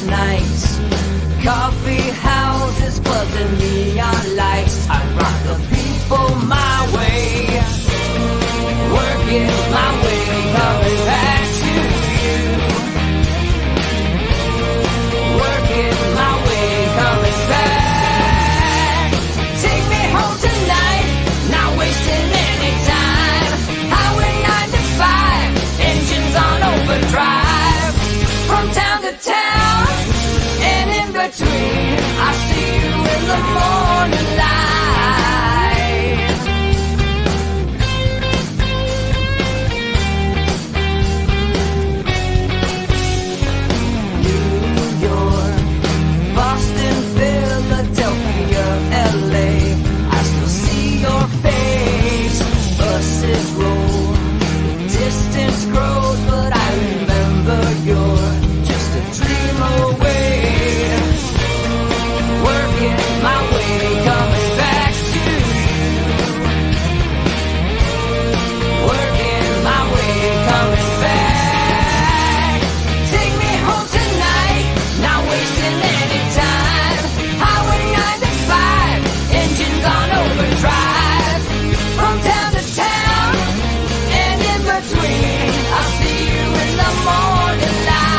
nights. Coffee houses, buzzing neon lights. I rock the people my way, working my way, coming back to you. Working my way, coming back. Take me home tonight, not wasting any time. Highway 95, engines on overdrive. From town to town, and in between, I see you in the morning light. New York, Boston, Philadelphia, LA, I still see your face. Buses roll, distance grows, but I remember you're just a dream away. Working my way, coming back to you. Working my way, coming back. Take me home tonight, not wasting any time. Highway 95, engines on overdrive. From town to town, and in between, I'll see you in the morning light.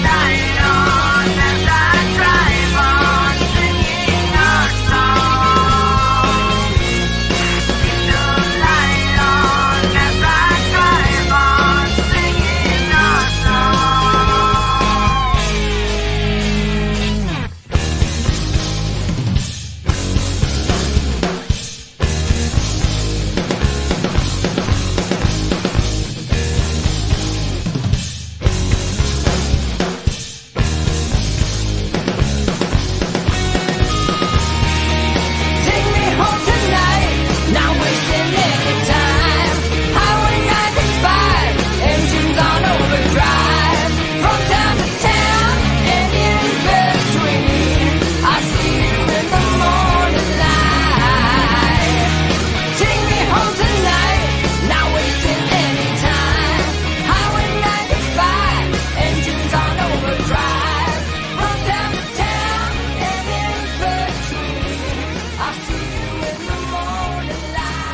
Light on as I drive on, singing our song. The light on as I drive on, singing our song. Take me home tonight, not wasting any time. Highway 95, engines on overdrive. From town to town, and in between, I see you in the morning light. Take me home tonight, not wasting any time. Highway 95, engines on overdrive. From town to town, and in between, I see you in the morning light.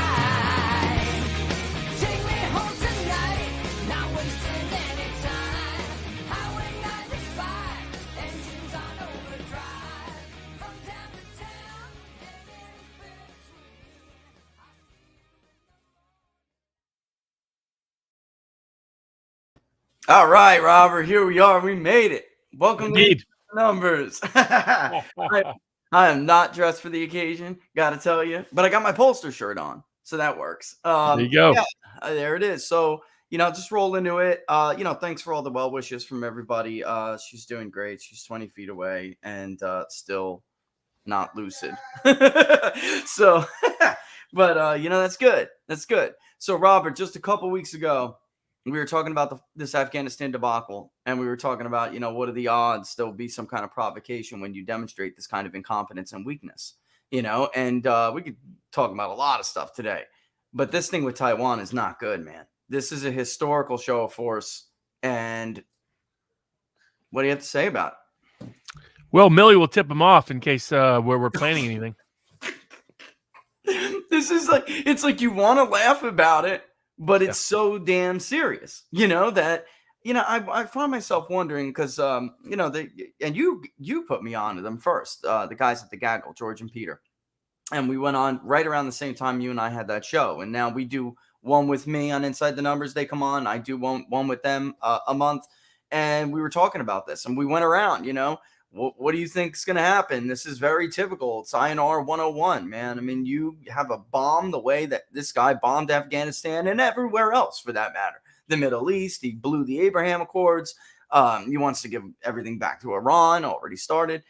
Take me home tonight, not wasting any time. Highway 95, engines on overdrive. From town to town, and in between. All right, Robert, here we are. We made it. Welcome Indeed. to Numbers. I am not dressed for the occasion, got to tell you, but I got my pollster shirt on, so that works. There you go. Yeah, there it is. So, just roll into it. Thanks for all the well wishes from everybody. She's doing great. She's 20 feet away and still not lucid. So, but that's good. That's good. So, Robert, just a couple weeks ago, we were talking about this Afghanistan debacle, and we were talking about, what are the odds there'll be some kind of provocation when you demonstrate this kind of incompetence and weakness, and we could talk about a lot of stuff today, but this thing with Taiwan is not good, man. This is a historical show of force, and what do you have to say about it? Well, Millie will tip him off in case we're planning anything. This is it's like you want to laugh about it, but it's so damn serious, that, I find myself wondering because, and you put me on to them first, the guys at the Gaggle, George and Peter. And we went on right around the same time you and I had that show. And now we do one with me on Inside the Numbers. They come on. I do one with them a month. And we were talking about this. And we went around, what do you think is going to happen? This is very typical. It's INR 101, man. I mean, you have a bomb the way that this guy bombed Afghanistan and everywhere else, for that matter. The Middle East, he blew the Abraham Accords. He wants to give everything back to Iran, already started.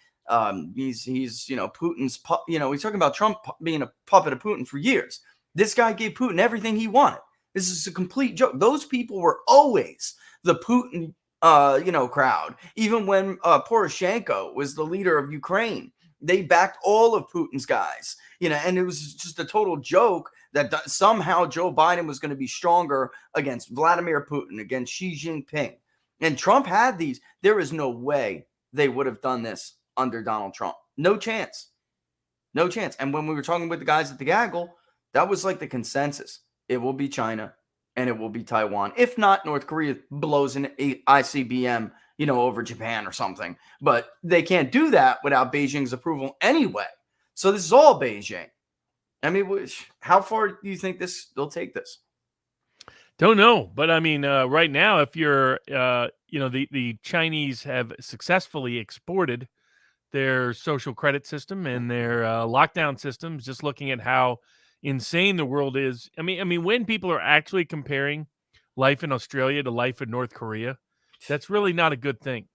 He's Putin's, he's talking about Trump being a puppet of Putin for years. This guy gave Putin everything he wanted. This is a complete joke. Those people were always the Putin, crowd. Even when Poroshenko was the leader of Ukraine, they backed all of Putin's guys. And it was just a total joke that somehow Joe Biden was going to be stronger against Vladimir Putin, against Xi Jinping. And Trump had these. There is no way they would have done this under Donald Trump. No chance. No chance. And when we were talking with the guys at the gaggle, that was like the consensus. It will be China and it will be Taiwan. If not, North Korea blows an ICBM, over Japan or something. But they can't do that without Beijing's approval anyway. So this is all Beijing. I mean, how far do you think they'll take this? Don't know, but I mean, right now, if you're, the Chinese have successfully exported their social credit system and their lockdown systems. Just looking at how insane the world is. I mean, when people are actually comparing life in Australia to life in North Korea, that's really not a good thing.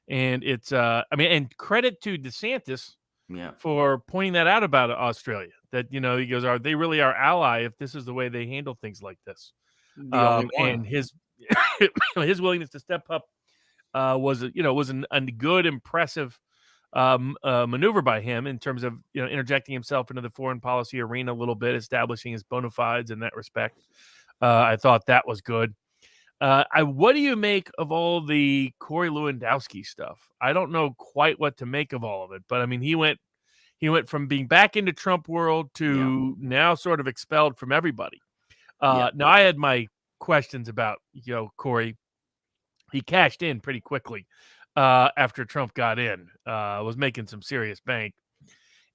And it's, and credit to DeSantis for pointing that out about Australia. That he goes, "Are they really our ally if this is the way they handle things like this?" And his his willingness to step up was a good, impressive maneuver by him in terms of interjecting himself into the foreign policy arena a little bit, establishing his bona fides in that respect. I thought that was good. What do you make of all the Corey Lewandowski stuff? I don't know quite what to make of all of it, but I mean, he went from being back into Trump world to now sort of expelled from everybody. Now I had my questions about Corey. He cashed in pretty quickly after Trump got in. Was making some serious bank,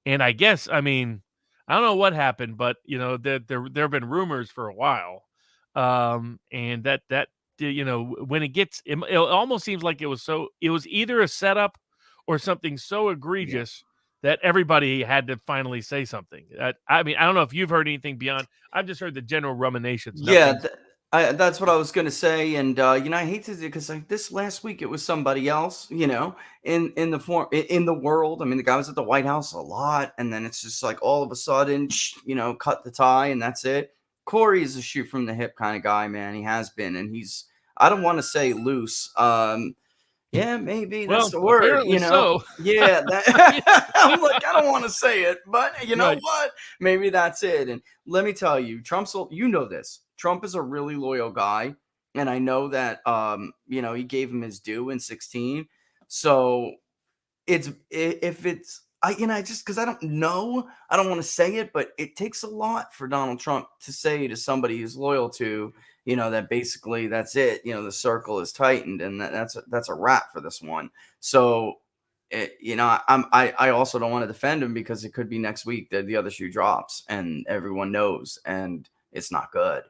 and I guess I don't know what happened, but there have been rumors for a while, and that when it almost seems like it was either a setup or something so egregious that everybody had to finally say something. I don't know if you've heard anything beyond. I've just heard the general ruminations. That's what I was going to say. And, I hate to do because like this last week, it was somebody else, in the world. I mean, the guy was at the White House a lot. And then it's just like all of a sudden, cut the tie and that's it. Corey is a shoot from the hip kind of guy, man. He has been. And I don't want to say loose. Yeah, maybe that's the word, So. Yeah, I'm like, I don't want to say it, but you know what? Maybe that's it. And let me tell you, this. Trump is a really loyal guy, and I know that he gave him his due in 2016. So because I don't know, I don't want to say it, but it takes a lot for Donald Trump to say to somebody he's loyal to, that basically that's it. The circle is tightened, and that's a wrap for this one. So, I also don't want to defend him because it could be next week that the other shoe drops, and everyone knows, and it's not good.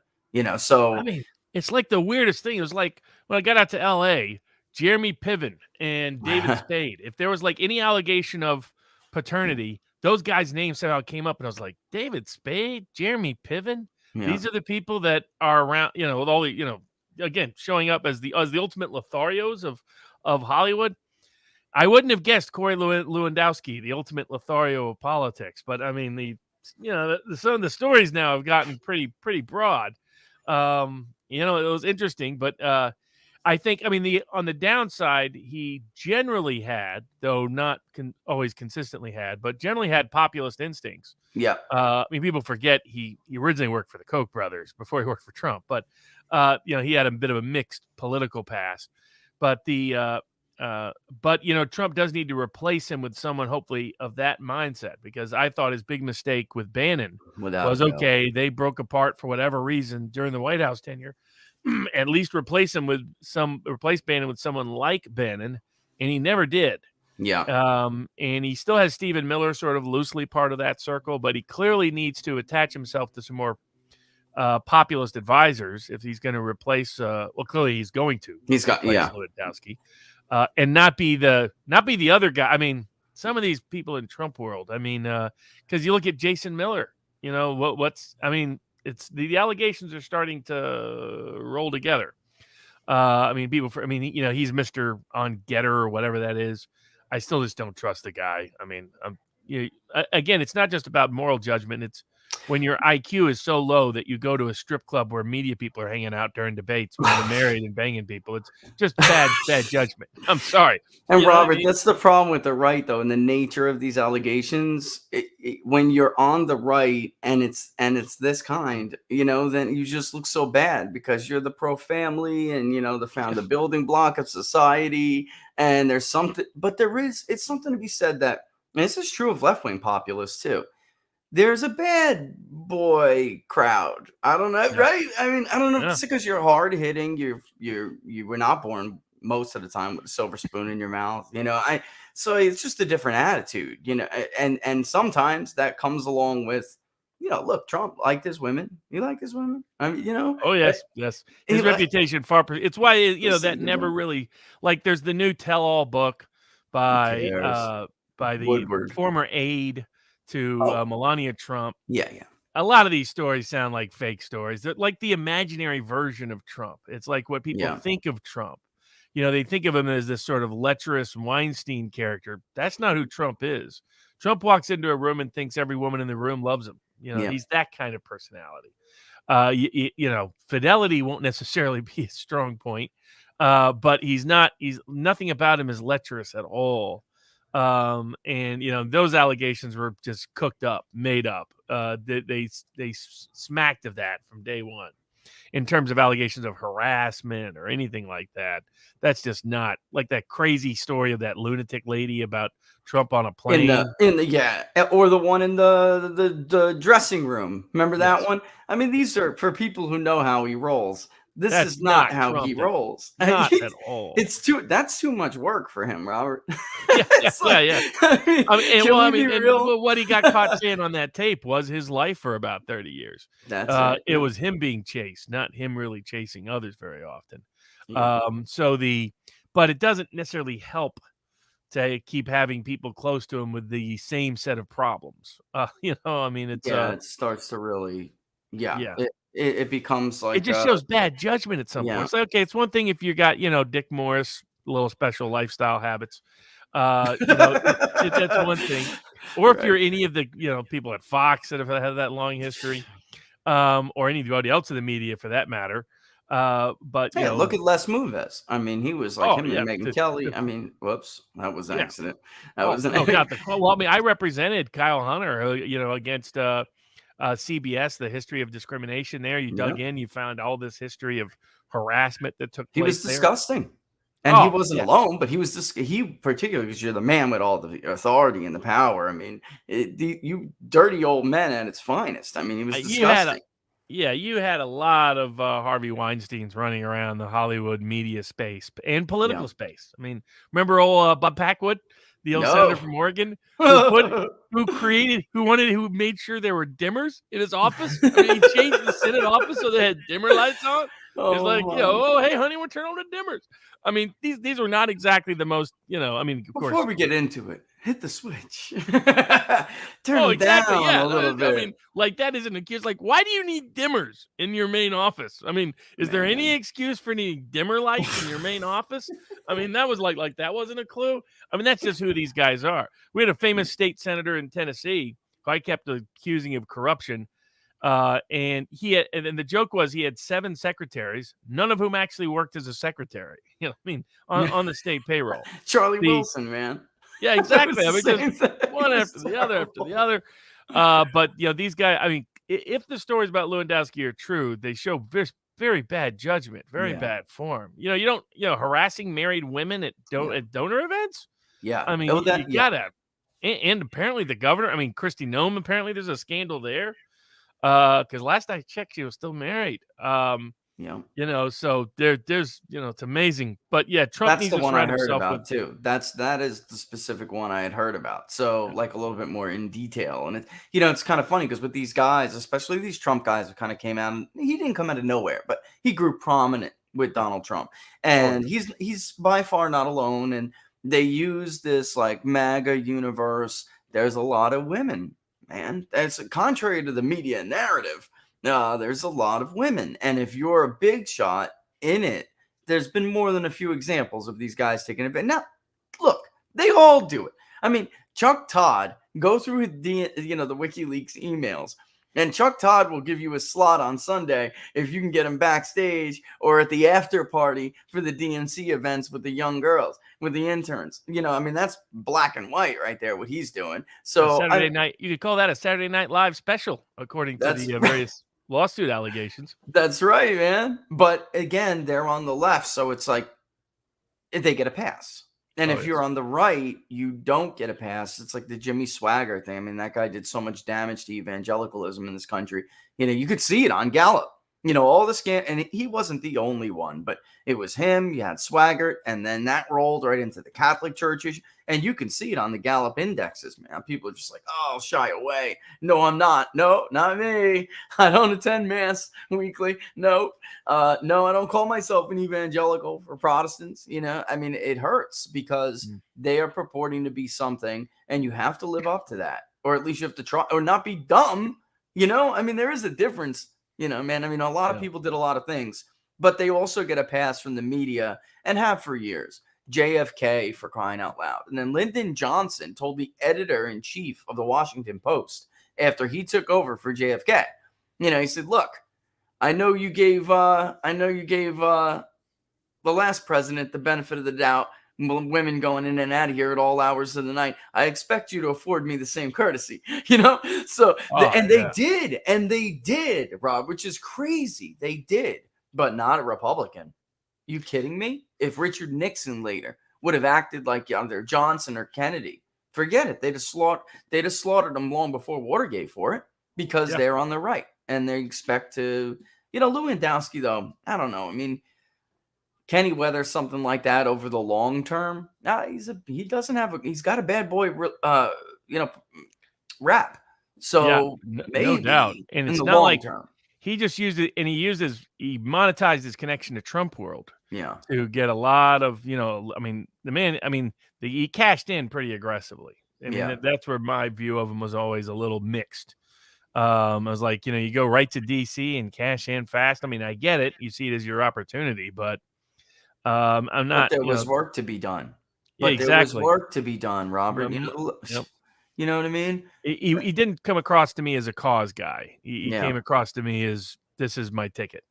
So I mean, it's like the weirdest thing. It was like when I got out to L.A., Jeremy Piven and David Spade. If there was like any allegation of paternity, those guys' names somehow came up, and I was like, David Spade, Jeremy Piven. Yeah. These are the people that are around, with all the, again, showing up as the ultimate Lotharios of Hollywood. I wouldn't have guessed Corey Lewandowski, the ultimate Lothario of politics. But I mean, some of the stories now have gotten pretty broad. It was interesting, but I think, on the downside, he generally had, though not always consistently had, but generally had populist instincts. Yeah. People forget he originally worked for the Koch brothers before he worked for Trump, but he had a bit of a mixed political past. But Trump does need to replace him with someone hopefully of that mindset, because I thought his big mistake with Bannon was they broke apart for whatever reason during the White House tenure. At least replace Bannon with someone like Bannon, and he never did. Yeah. And he still has Stephen Miller sort of loosely part of that circle, but he clearly needs to attach himself to some more populist advisors if he's going to replace. Clearly he's going to. He's got Lewandowski, and not be the other guy. I mean, some of these people in Trump world. I mean, because you look at Jason Miller. It's the allegations are starting to roll together. He's Mr. on Getter or whatever that is. I still just don't trust the guy. Again, it's not just about moral judgment. when your IQ is so low that you go to a strip club where media people are hanging out during debates when you're married and banging people. It's just bad judgment. I'm sorry. And You know what I Robert, mean? that's the problem with the right, though, and the nature of these allegations. When you're on the right and it's this kind, then you just look so bad because you're the pro family and the building block of society. And there's something, but it's something to be said that, and this is true of left wing populists too. There's a bad boy crowd. I don't know, right? I mean, I don't know if it's because you're hard hitting. You were not born most of the time with a silver spoon in your mouth. So it's just a different attitude, and sometimes that comes along with, look, Trump liked his women. He liked his women. I mean, Oh yes. His reputation it's why that never really, like, there's the new tell-all book by the Woodward. former aide to Melania Trump. Yeah. A lot of these stories sound like fake stories. They're like the imaginary version of Trump. It's like what people think of Trump. They think of him as this sort of lecherous Weinstein character. That's not who Trump is. Trump walks into a room and thinks every woman in the room loves him. He's that kind of personality. Fidelity won't necessarily be a strong point, but he's nothing about him is lecherous at all. And those allegations were just cooked up, made up. They smacked of that from day one. In terms of allegations of harassment or anything like that, that's just not like that crazy story of that lunatic lady about Trump on a plane. Or the one in the dressing room. Remember that one? I mean, these are for people who know how he rolls. That's is not how Trump he rolls. Not at all. That's too much work for him, Robert. Yeah. What he got caught saying on that tape was his life for about 30 years. It was him being chased, not him really chasing others very often. But it doesn't necessarily help to keep having people close to him with the same set of problems. It starts to really, it becomes like it just shows bad judgment at some point. It's like, okay, it's one thing if you got Dick Morris, little special lifestyle habits. That's one thing. Or if you're any of the people at Fox that have had that long history, or anybody else in the media for that matter. But look at Les Moonves. I mean, he was like him and Megyn Kelly. I mean, whoops, that was an accident. I represented Kyle Hunter, against CBS, the history of discrimination there. You dug in, you found all this history of harassment that took place. He was disgusting. And he wasn't alone, but he was just particularly because you're the man with all the authority and the power. I mean, you dirty old men at its finest. I mean, he was disgusting. You had a lot of Harvey Weinsteins running around the Hollywood media space and political space. I mean, remember old Bob Packwood, the old senator from Oregon, who made sure there were dimmers in his office? I mean, he changed the Senate office so they had dimmer lights on. It's like, hey, honey, we're turning on the dimmers. I mean, these are not exactly the most, of course. Before we get into it, hit the switch. Turn it down a little bit. I mean, like, that isn't a excuse. Like, why do you need dimmers in your main office? I mean, is there any excuse for needing dimmer lights in your main office? I mean, that was like that wasn't a clue. I mean, that's just who these guys are. We had a famous state senator in Tennessee who I kept accusing of corruption. And the joke was he had 7 secretaries, none of whom actually worked as a secretary. On the state payroll. Charlie Wilson, man. Yeah, exactly. I mean, just one after the other. But these guys. I mean, if the stories about Lewandowski are true, they show very, very bad judgment, very bad form. You don't harassing married women at donor events. Yeah, I mean, you gotta. And apparently the governor. I mean, Kristi Noem. Apparently there's a scandal there. Because last I checked, she was still married. So there's it's amazing. But Trump that's needs the to one I heard about with, too. That is the specific one I had heard about. So like a little bit more in detail. And it's kind of funny because with these guys, especially these Trump guys who kind of came out, and he didn't come out of nowhere, but he grew prominent with Donald Trump. And he's by far not alone. And they use this like MAGA universe. There's a lot of women. Man, that's contrary to the media narrative. There's a lot of women, and if you're a big shot in it, there's been more than a few examples of these guys taking advantage. Now, look, they all do it. I mean, Chuck Todd, go through the WikiLeaks emails. And Chuck Todd will give you a slot on Sunday if you can get him backstage or at the after party for the DNC events with the young girls, with the interns. I mean, that's black and white right there, what he's doing. So Saturday night, you could call that a Saturday Night Live special, according to the various lawsuit allegations. That's right, man. But again, they're on the left, so it's like they get a pass. And if you're on the right, you don't get a pass. It's like the Jimmy Swaggart thing. I mean, that guy did so much damage to evangelicalism in this country. You could see it on Gallup. All the scam, and he wasn't the only one, but it was him. You had Swaggart, and then that rolled right into the Catholic Church issue. And you can see it on the Gallup indexes, man. People are just like, oh, shy away. No, I'm not. No, not me. I don't attend Mass weekly. No, I don't call myself an evangelical for Protestants. I mean, it hurts because they are purporting to be something, and you have to live up to that, or at least you have to try, or not be dumb. I mean, there is a difference. Man, I mean, a lot of people did a lot of things, but they also get a pass from the media and have for years. JFK, for crying out loud. And then Lyndon Johnson told the editor-in-chief of the Washington Post after he took over for JFK, he said, look, I know you gave the last president the benefit of the doubt, women going in and out of here at all hours of the night. I expect you to afford me the same courtesy, So, they did, Rob, which is crazy. They did, but not a Republican. You kidding me? If Richard Nixon later would have acted like either Johnson or Kennedy, forget it. They'd have slaughtered them long before Watergate for it, because they're on the right and they expect to, Lewandowski though. I don't know. I mean, can he weather something like that over the long term? He's got a bad boy, rap. So maybe no doubt. And it's not like he just used it, and he monetized his connection to Trump world. Yeah. To get a lot of, I mean, he cashed in pretty aggressively. I mean, that's where my view of him was always a little mixed. I was like, you go right to DC and cash in fast. I mean, I get it. You see it as your opportunity, but I'm not. But there was work to be done. Exactly. There was work to be done, Robert. You know what I mean? He didn't come across to me as a cause guy. He came across to me as, this is my ticket.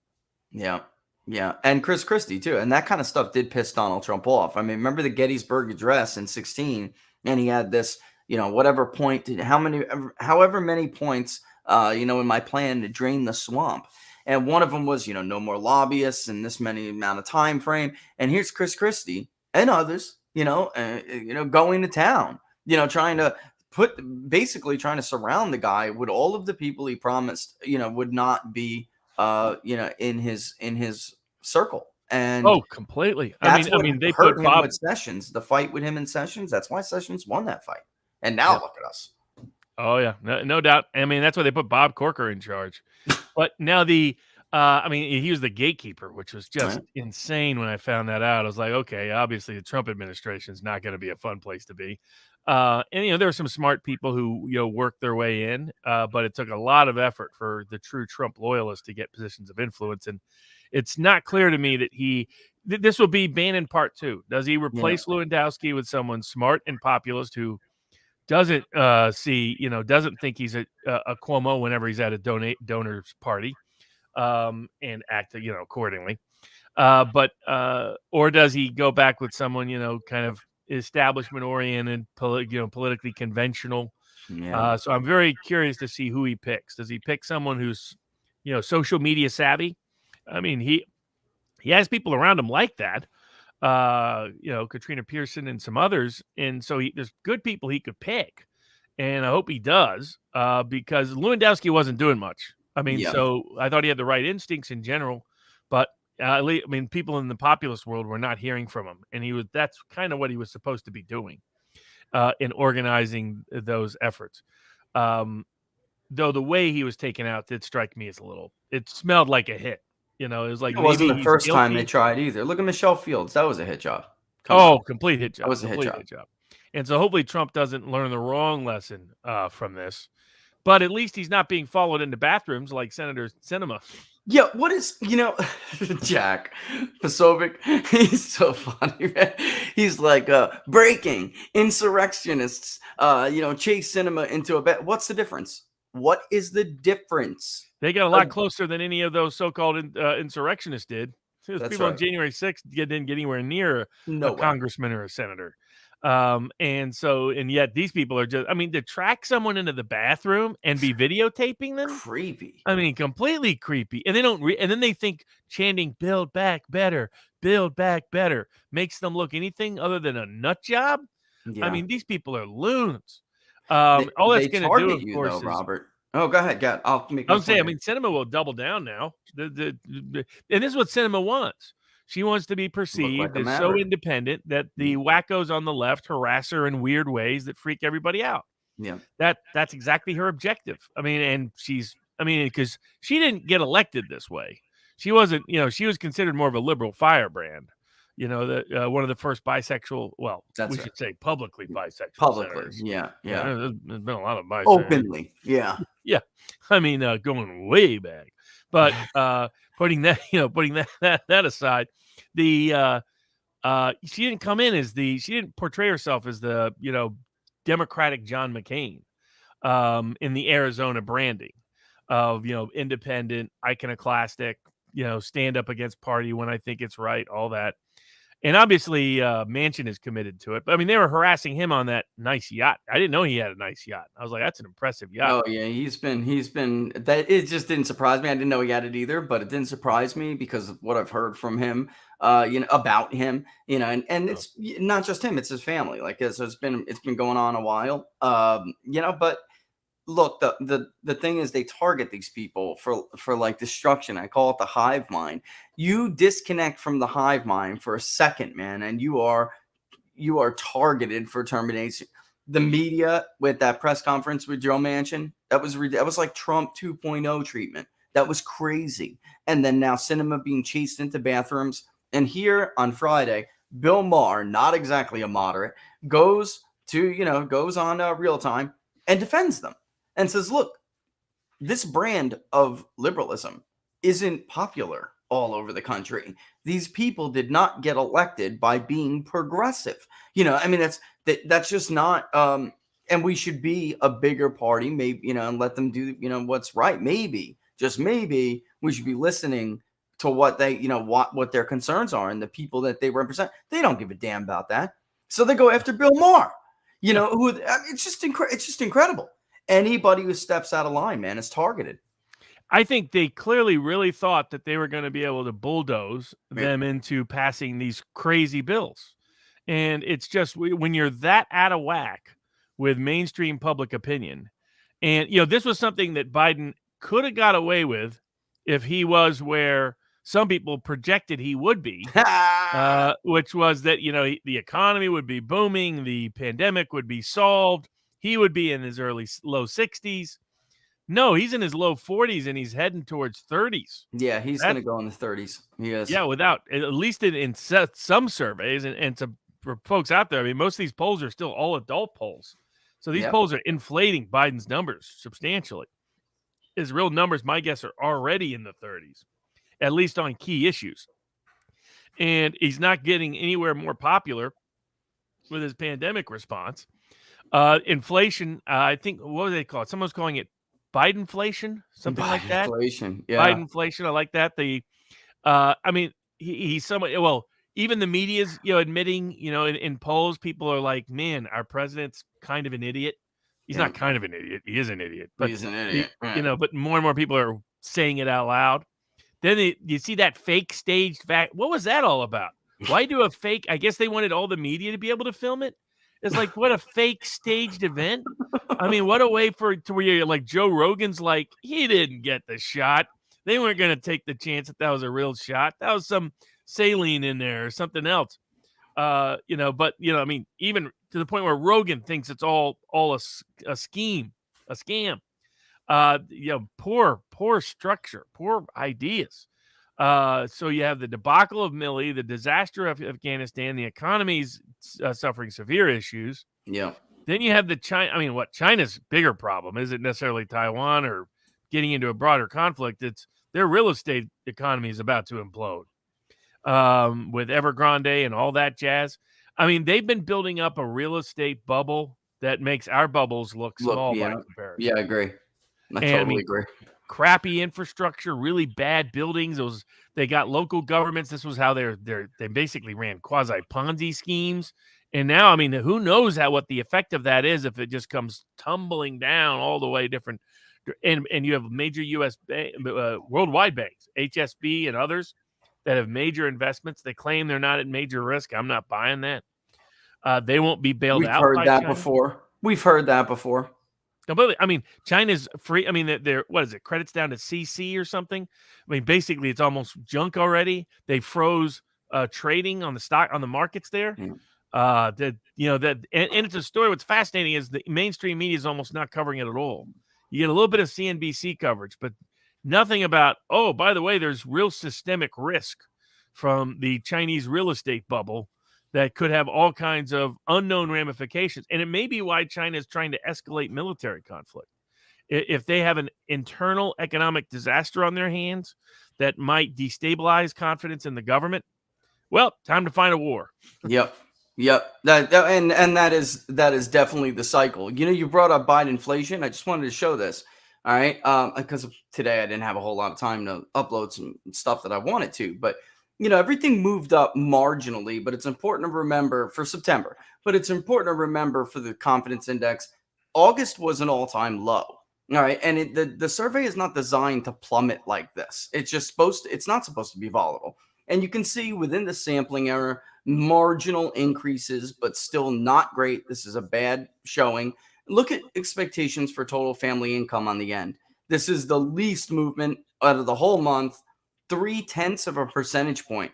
Yeah. Yeah. And Chris Christie too. And that kind of stuff did piss Donald Trump off. I mean, remember the Gettysburg Address in 2016, and he had this, whatever point, however many points, in my plan to drain the swamp. And one of them was, no more lobbyists in this many amount of time frame. And here's Chris Christie and others, going to town, trying to surround the guy with all of the people he promised, would not be, in his circle. And completely. I mean, they put him with Sessions, the fight with him and Sessions. That's why Sessions won that fight. And now look at us. Oh yeah, no doubt. I mean, that's why they put Bob Corker in charge. But now he was the gatekeeper, which was just insane when I found that out. I was like, okay, obviously the Trump administration is not going to be a fun place to be. And there were some smart people who worked their way in, but it took a lot of effort for the true Trump loyalists to get positions of influence. And it's not clear to me that this will be Bannon part 2. Does he replace Lewandowski with someone smart and populist who doesn't doesn't think he's a Cuomo whenever he's at a donor's party, and act accordingly, or does he go back with someone kind of establishment oriented, politically conventional? So I'm very curious to see who he picks. Does he pick someone who's social media savvy? I mean, he has people around him like that. Katrina Pearson and some others. And so there's good people he could pick. And I hope he does, because Lewandowski wasn't doing much. I mean, so I thought he had the right instincts in general, but people in the populist world were not hearing from him. And that's kind of what he was supposed to be doing, in organizing those efforts. Though the way he was taken out did strike me as it smelled like a hit. It was like, it wasn't the first time they tried either. Look at Michelle Fields. That was a hit job. Complete hit job. That was a hit job. And so hopefully Trump doesn't learn the wrong lesson from this. But at least he's not being followed into bathrooms like Senator Sinema. Yeah, what is, Jack Posobiec, he's so funny, man. He's like, breaking, insurrectionists, chase Sinema into a bed. What's the difference? What is the difference? They got a lot closer than any of those so-called insurrectionists did. Those That's people on right. January 6th didn't get anywhere near No a way. congressman or a senator. And yet these people are just, I mean, to track someone into the bathroom and be videotaping them, Creepy. I mean, completely creepy. And they don't, and then they think chanting "Build Back Better, Build Back Better" makes them look anything other than a nut job. Yeah. I mean, these people are loons. They, All that's they going to do, target of you course, though, is Robert. Oh, go ahead. I'll make I my would say, I point. mean, cinema will double down now. And this is what cinema wants. She wants to be perceived a as so maverick. independent that the wackos on the left harass her in weird ways that freak everybody out. Yeah. That's exactly her objective. I mean, and because she didn't get elected this way. She wasn't, she was considered more of a liberal firebrand. One of the first bisexual, well, That's we right. should say publicly bisexual Publicly. senators. Yeah. There's been a lot of bisexual. Openly. Yeah. Yeah. I mean, going way back. But putting that aside, the she didn't come in as she didn't portray herself as the, Democratic John McCain in the Arizona branding of, independent, iconoclastic, stand up against party when I think it's right, all that. And obviously, Manchin is committed to it. But I mean, they were harassing him on that nice yacht. I didn't know he had a nice yacht. I was like, that's an impressive yacht. Oh yeah, he's been that. It just didn't surprise me. I didn't know he had it either, but it didn't surprise me because of what I've heard from him, about him, and it's not just him; it's his family. Like it's been going on a while, But look, the thing is, they target these people for like destruction. I call it the hive mind. You disconnect from the hive mind for a second, man, and you are targeted for termination. The media with that press conference with Joe Manchin, that was like Trump 2.0 treatment. That was crazy. And then now cinema being chased into bathrooms. And here on Friday, Bill Maher, not exactly a moderate, goes on Real Time and defends them and says, look, this brand of liberalism isn't popular all over the country. These people did not get elected by being progressive. That's just not, and we should be a bigger party, maybe, and let them do, what's right. Maybe, just maybe, we should be listening to what they, what their concerns are and the people that they represent. They don't give a damn about that. So they go after Bill Maher, it's just incredible. Anybody who steps out of line, man, is targeted. I think they clearly really thought that they were going to be able to bulldoze them into passing these crazy bills. And it's just when you're that out of whack with mainstream public opinion, and, this was something that Biden could have got away with if he was where some people projected he would be, which was that, the economy would be booming, the pandemic would be solved, he would be in his low 60s. No, he's in his low 40s and he's heading towards 30s. Yeah, he's going to go in the 30s. He is. Yeah, at least in some surveys, and for folks out there, I mean, most of these polls are still all adult polls. So these polls are inflating Biden's numbers substantially. His real numbers, my guess, are already in the 30s, at least on key issues. And he's not getting anywhere more popular with his pandemic response. Inflation, I think, what do they call it? Someone's calling it Bidenflation, something like that. Bidenflation, yeah. Bidenflation, I like that. He's somewhat, well, even the media's, admitting, in polls, people are like, man, our president's kind of an idiot. He's not kind of an idiot. He is an idiot. But he's an idiot. But more and more people are saying it out loud. Then you see that fake staged what was that all about? Why do a fake? I guess they wanted all the media to be able to film it. It's like, what a fake staged event. I mean, what a way to where you're like Joe Rogan's like, he didn't get the shot. They weren't going to take the chance that was a real shot. That was some saline in there or something else. But even to the point where Rogan thinks it's all a scheme, a scam. Poor structure, poor ideas. So you have the debacle of Milley, the disaster of Afghanistan, the economy's suffering severe issues. Yeah. Then you have China's bigger problem isn't necessarily Taiwan or getting into a broader conflict. It's their real estate economy is about to implode with Evergrande and all that jazz. I mean, they've been building up a real estate bubble that makes our bubbles look small by comparison. Yeah, I agree. I And totally agree. crappy infrastructure, really bad buildings. They got local governments. This was how they basically ran quasi Ponzi schemes. And now, I mean, who knows what the effect of that is if it just comes tumbling down all the way different. And you have major U.S. Worldwide banks, HSB and others that have major investments. They claim they're not at major risk. I'm not buying that. They won't be bailed We've out heard by that China. before. We've heard that before. Completely. I mean, China's free. I mean, they're what is it? Credits down to CC or something. I mean, basically, it's almost junk already. They froze trading on the markets there. Yeah. And it's a story. What's fascinating is the mainstream media is almost not covering it at all. You get a little bit of CNBC coverage, but nothing about. Oh, by the way, there's real systemic risk from the Chinese real estate bubble that could have all kinds of unknown ramifications. And it may be why China is trying to escalate military conflict. If they have an internal economic disaster on their hands that might destabilize confidence in the government, well, time to find a war. Yep. And that is definitely the cycle. You brought up Bidenflation. I just wanted to show this. All right. Because today I didn't have a whole lot of time to upload some stuff that I wanted to, but everything moved up marginally, but it's important to remember for September, but it's important to remember for the confidence index, August was an all-time low. All right. And the survey is not designed to plummet like this. It's not supposed to be volatile. And you can see within the sampling error, marginal increases, but still not great. This is a bad showing. Look at expectations for total family income on the end. This is the least movement out of the whole month. 0.3 of a percentage point.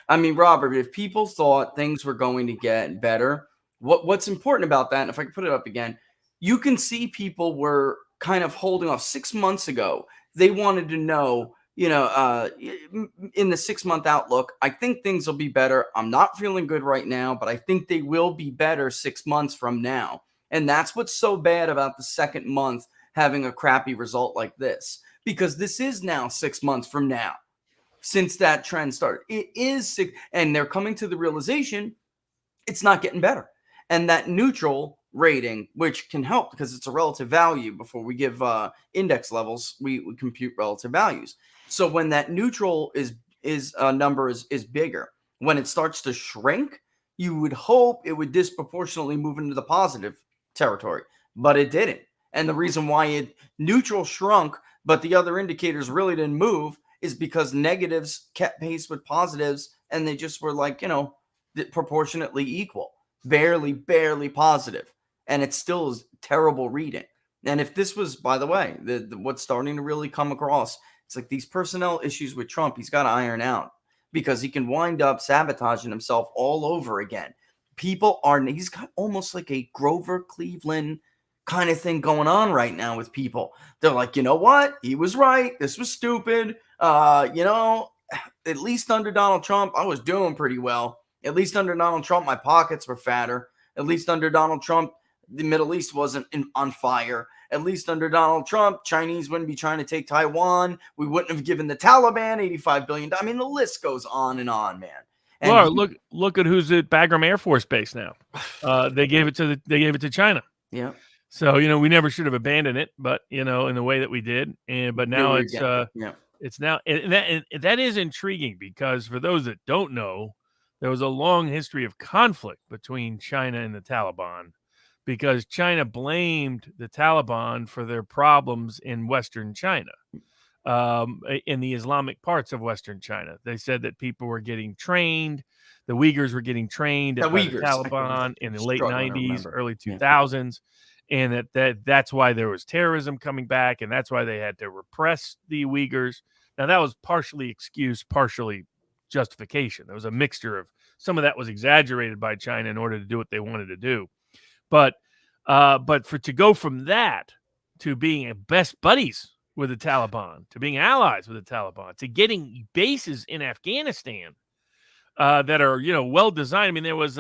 I mean, Robert, if people thought things were going to get better, what's important about that, and if I can put it up again, you can see people were kind of holding off 6 months ago. They wanted to know, in the 6-month outlook, I think things will be better. I'm not feeling good right now, but I think they will be better 6 months from now. And that's what's so bad about the second month having a crappy result like this. Because this is now 6 months from now since that trend started. It is sick, and they're coming to the realization it's not getting better. And that neutral rating, which can help because it's a relative value. Before we give index levels, we compute relative values. So when that neutral number is bigger, when it starts to shrink, you would hope it would disproportionately move into the positive territory, but it didn't. And the reason why neutral shrunk, but the other indicators really didn't move, is because negatives kept pace with positives, and they just were proportionately equal, barely positive. And it still is terrible reading. And if this was, by the way, what's starting to really come across, it's like these personnel issues with Trump, he's got to iron out because he can wind up sabotaging himself all over again. He's got almost like a Grover Cleveland kind of thing going on right now with people. They're like, you know what? He was right. This was stupid. At least under Donald Trump, I was doing pretty well. At least under Donald Trump, my pockets were fatter. At least under Donald Trump, the Middle East wasn't on fire. At least under Donald Trump, Chinese wouldn't be trying to take Taiwan. We wouldn't have given the Taliban $85 billion. I mean, the list goes on, man. And well, look at who's at Bagram Air Force Base now. They gave it to China. Yeah. So we never should have abandoned it, but in the way that we did, but now it's now, and that is intriguing because for those that don't know, there was a long history of conflict between China and the Taliban because China blamed the Taliban for their problems in Western China, in the Islamic parts of Western China. They said that people were getting trained. The Uyghurs were getting trained by the Taliban in the late 90s, early 2000s. And that's why there was terrorism coming back, and that's why they had to repress the Uyghurs. Now, that was partially excuse, partially justification. There was a mixture of some of that was exaggerated by China in order to do what they wanted to do. But to go from that to being best buddies with the Taliban, to being allies with the Taliban, to getting bases in Afghanistan that are well designed. I mean, there was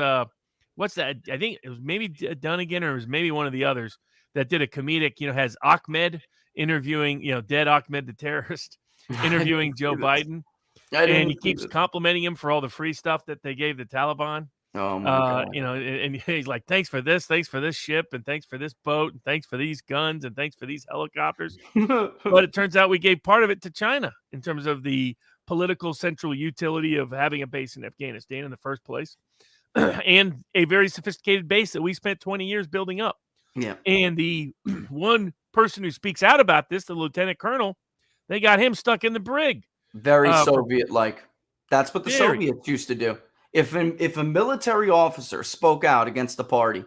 what's that? I think it was maybe Dunnigan or it was maybe one of the others that did a comedic, has Ahmed interviewing, dead Ahmed the terrorist, interviewing Joe Biden. And he keeps complimenting him for all the free stuff that they gave the Taliban. Oh my God. And he's like, thanks for this ship, and thanks for this boat, and thanks for these guns, and thanks for these helicopters. But it turns out we gave part of it to China in terms of the political central utility of having a base in Afghanistan in the first place, and a very sophisticated base that we spent 20 years building up. Yeah. And the one person who speaks out about this, the lieutenant colonel, they got him stuck in the brig. Very Soviet-like. That's what the Very. Soviets used to do. If a military officer spoke out against the party,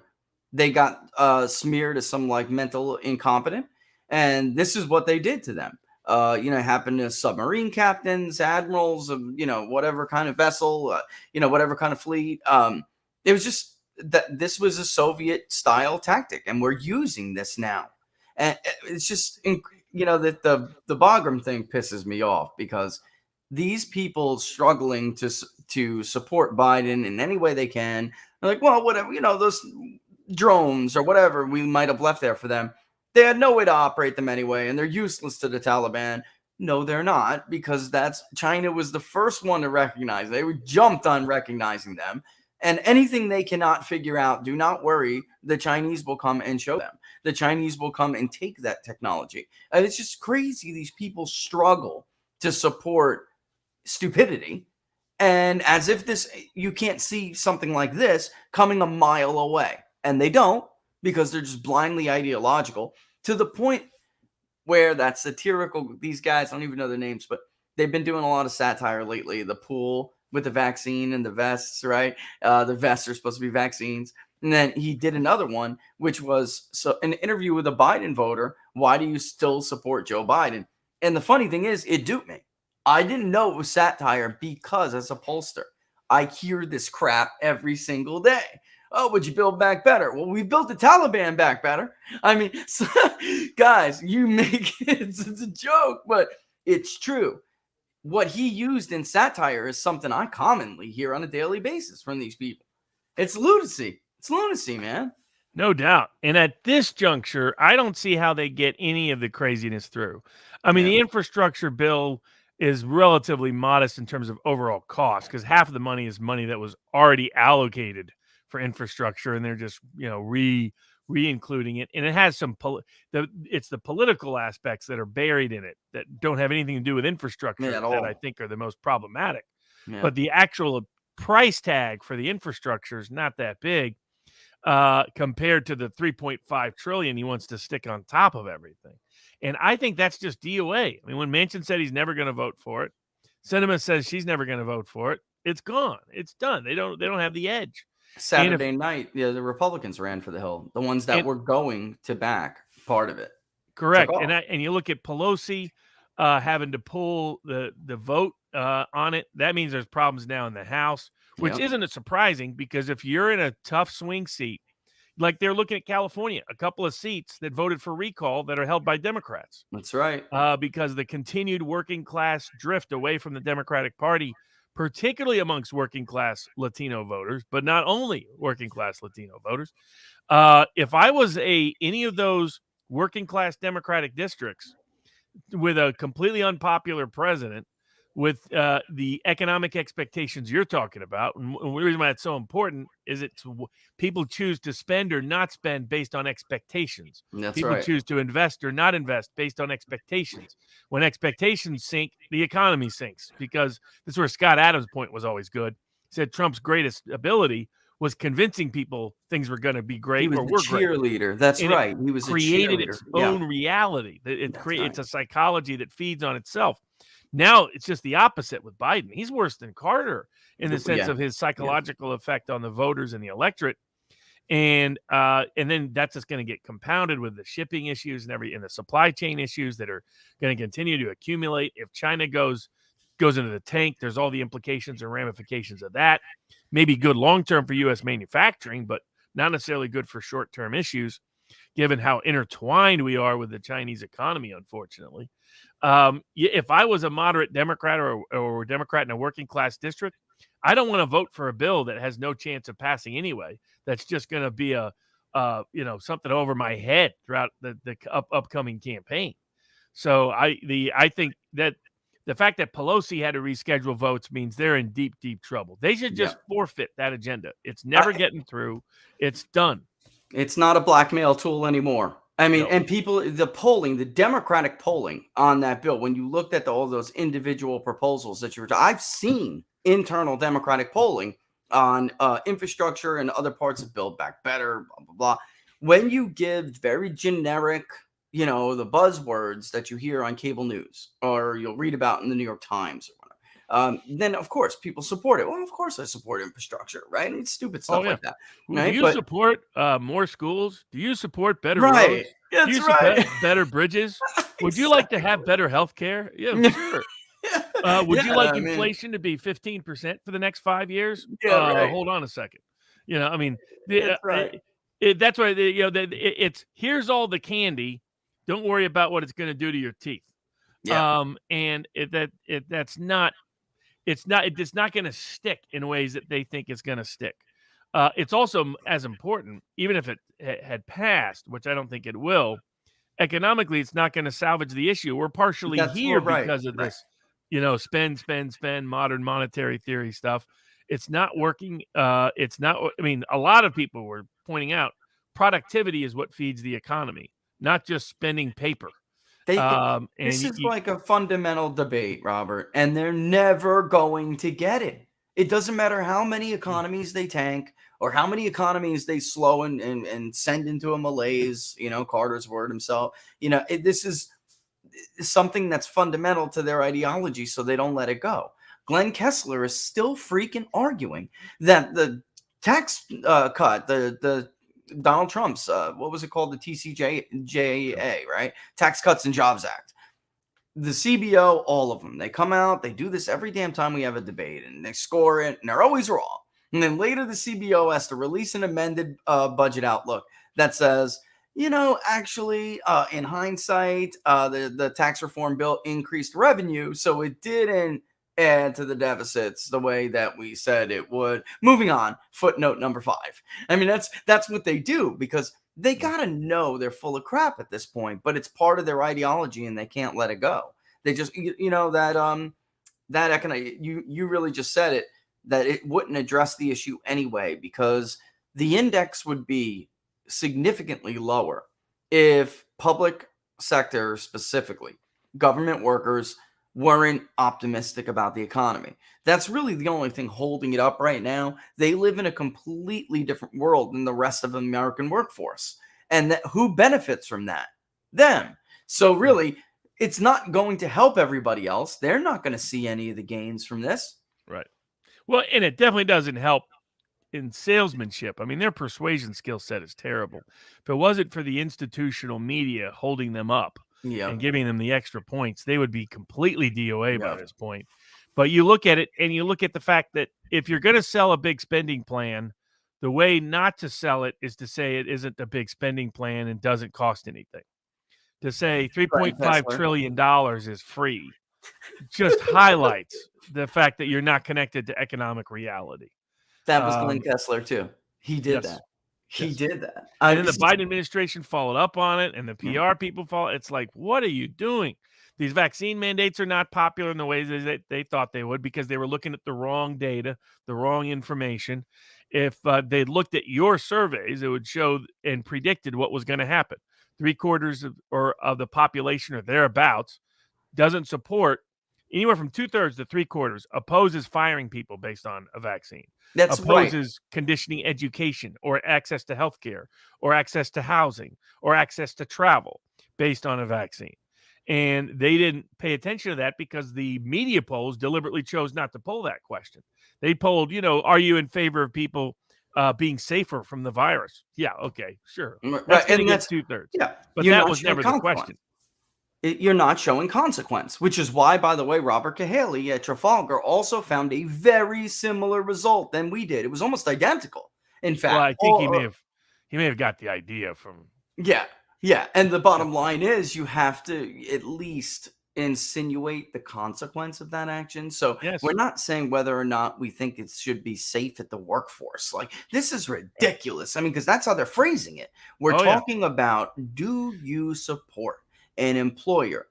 they got smeared as some like mental incompetent, and this is what they did to them. It happened to submarine captains, admirals of whatever kind of vessel, whatever kind of fleet. It was just that this was a Soviet style tactic, and we're using this now. And it's just that the Bagram thing pisses me off, because these people struggling to support Biden in any way they can, they're like, well, whatever, those drones or whatever we might have left there for them, they had no way to operate them anyway, and they're useless to the Taliban. No, they're not, because China was the first one to recognize. They jumped on recognizing them, and anything they cannot figure out, do not worry, the Chinese will come and show them. The Chinese will come and take that technology. And it's just crazy. These people struggle to support stupidity, and as if you can't see something like this coming a mile away, and they don't, because they're just blindly ideological, to the point where that satirical, these guys, I don't even know their names, but they've been doing a lot of satire lately. The pool with the vaccine and the vests, right? The vests are supposed to be vaccines. And then he did another one, which was an interview with a Biden voter. Why do you still support Joe Biden? And the funny thing is, it duped me. I didn't know it was satire, because as a pollster, I hear this crap every single day. Oh, would you build back better? Well, we built the Taliban back better. I mean, guys, you make it's a joke, but it's true. What he used in satire is something I commonly hear on a daily basis from these people. It's lunacy. It's lunacy, man. No doubt. And at this juncture, I don't see how they get any of the craziness through. I mean, the infrastructure bill is relatively modest in terms of overall cost, because half of the money is money that was already allocated for infrastructure, and they're just re-including it. And it has some it's the political aspects that are buried in it that don't have anything to do with infrastructure that I think are the most problematic. Yeah. But the actual price tag for the infrastructure is not that big compared to the $3.5 trillion he wants to stick on top of everything. And I think that's just DOA. I mean, when Manchin said he's never going to vote for it, Sinema says she's never going to vote for it. It's gone. It's done. They don't have the edge. Saturday night, the Republicans ran for the Hill, the ones that were going to back part of it. Correct. And you look at Pelosi having to pull the vote on it. That means there's problems now in the House, which isn't surprising, because if you're in a tough swing seat, like they're looking at California, a couple of seats that voted for recall that are held by Democrats. That's right. Because the continued working class drift away from the Democratic Party, particularly amongst working class Latino voters, but not only working class Latino voters. If I was any of those working class Democratic districts with a completely unpopular president, with the economic expectations you're talking about, and the reason why it's so important is people choose to spend or not spend based on expectations. People choose to invest or not invest based on expectations. When expectations sink, the economy sinks, because this is where Scott Adams' point was always good. He said Trump's greatest ability was convincing people things were going to be great. He was a cheerleader. That's right. He was created its own reality. It's a psychology that feeds on itself. Now it's just the opposite with Biden. He's worse than Carter in the sense of his psychological effect on the voters and the electorate. And then that's just going to get compounded with the shipping issues and the supply chain issues that are going to continue to accumulate. If China goes into the tank, there's all the implications and ramifications of that. Maybe good long-term for U.S. manufacturing, but not necessarily good for short-term issues, given how intertwined we are with the Chinese economy, unfortunately. If I was a moderate Democrat or a Democrat in a working class district, I don't want to vote for a bill that has no chance of passing anyway. That's just going to be something over my head throughout the upcoming campaign. So I think that the fact that Pelosi had to reschedule votes means they're in deep, deep trouble. They should just forfeit that agenda. It's never getting through. It's done. It's not a blackmail tool anymore. I mean, Nope. and people, the polling, the Democratic polling on that bill, when you looked at all those individual proposals that I've seen internal Democratic polling on infrastructure and other parts of Build Back Better, blah, blah, blah. When you give very generic, the buzzwords that you hear on cable news or you'll read about in the New York Times or whatever, then of course people support it. Well, of course I support infrastructure, right? It's stupid stuff like that. Right? Do you support more schools? Do you support better right. roads? That's Do you right. support better bridges? Would you like to have better health care? Yeah, sure. Would you like inflation to be 15% for the next 5 years? Yeah, right. Hold on a second. I mean, That's right. that's why it's here's all the candy. Don't worry about what it's going to do to your teeth. Yeah. And it's not going to stick in ways that they think it's going to stick. It's also as important, even if it had passed, which I don't think it will. Economically, it's not going to salvage the issue. We're partially here because of this, spend, modern monetary theory stuff. It's not working. It's not. I mean, a lot of people were pointing out productivity is what feeds the economy, not just spending paper. This is like a fundamental debate, Robert, and they're never going to get it. It doesn't matter how many economies they tank or how many economies they slow and send into a malaise, Carter's word himself. This is something that's fundamental to their ideology, so they don't let it go. Glenn Kessler is still freaking arguing that the tax cut, the Donald Trump's, what was it called? The TCJA, right? Tax Cuts and Jobs Act. The CBO, all of them, they come out, they do this every damn time we have a debate and they score it and they're always wrong. And then later the CBO has to release an amended budget outlook that says, actually, in hindsight, the tax reform bill increased revenue, so it didn't add to the deficits the way that we said it would. Moving on, footnote number 5. I mean, that's what they do because they gotta know they're full of crap at this point, but it's part of their ideology and they can't let it go. They just, that economic, you really just said it, that it wouldn't address the issue anyway because the index would be significantly lower if public sector, specifically government workers, weren't optimistic about the economy. That's really the only thing holding it up right now. They live in a completely different world than the rest of the American workforce. And who benefits from that? Them. So really, it's not going to help everybody else. They're not going to see any of the gains from this. Right. Well, and it definitely doesn't help in salesmanship. I mean, their persuasion skill set is terrible. If it wasn't for the institutional media holding them up and giving them the extra points, they would be completely DOA by this point. But you look at it and you look at the fact that if you're going to sell a big spending plan, the way not to sell it is to say it isn't a big spending plan and doesn't cost anything. To say $3.5 trillion is free just highlights the fact that you're not connected to economic reality. That was Glenn Kessler too. He did that. He did that. And then the Biden administration followed up on it, and the PR people followed. It's like, what are you doing? These vaccine mandates are not popular in the ways that they thought they would because they were looking at the wrong data, the wrong information. If they looked at your surveys, it would show and predicted what was going to happen. 3/4 of the population or thereabouts doesn't support. Anywhere from 2/3 to 3/4 opposes firing people based on a vaccine. That's opposes conditioning education or access to healthcare or access to housing or access to travel based on a vaccine. And they didn't pay attention to that because the media polls deliberately chose not to poll that question. They polled, are you in favor of people being safer from the virus? Yeah, okay, sure. That's getting at 2/3. Yeah, but that was never the question. You're not showing consequence, which is why, by the way, Robert Cahaley at Trafalgar also found a very similar result than we did. It was almost identical. In fact, well, I think he may have got the idea from. Yeah. And the bottom line is you have to at least insinuate the consequence of that action. So we're not saying whether or not we think it should be safe at the workforce. Like, this is ridiculous. I mean, because that's how they're phrasing it. We're talking about, do you support an employer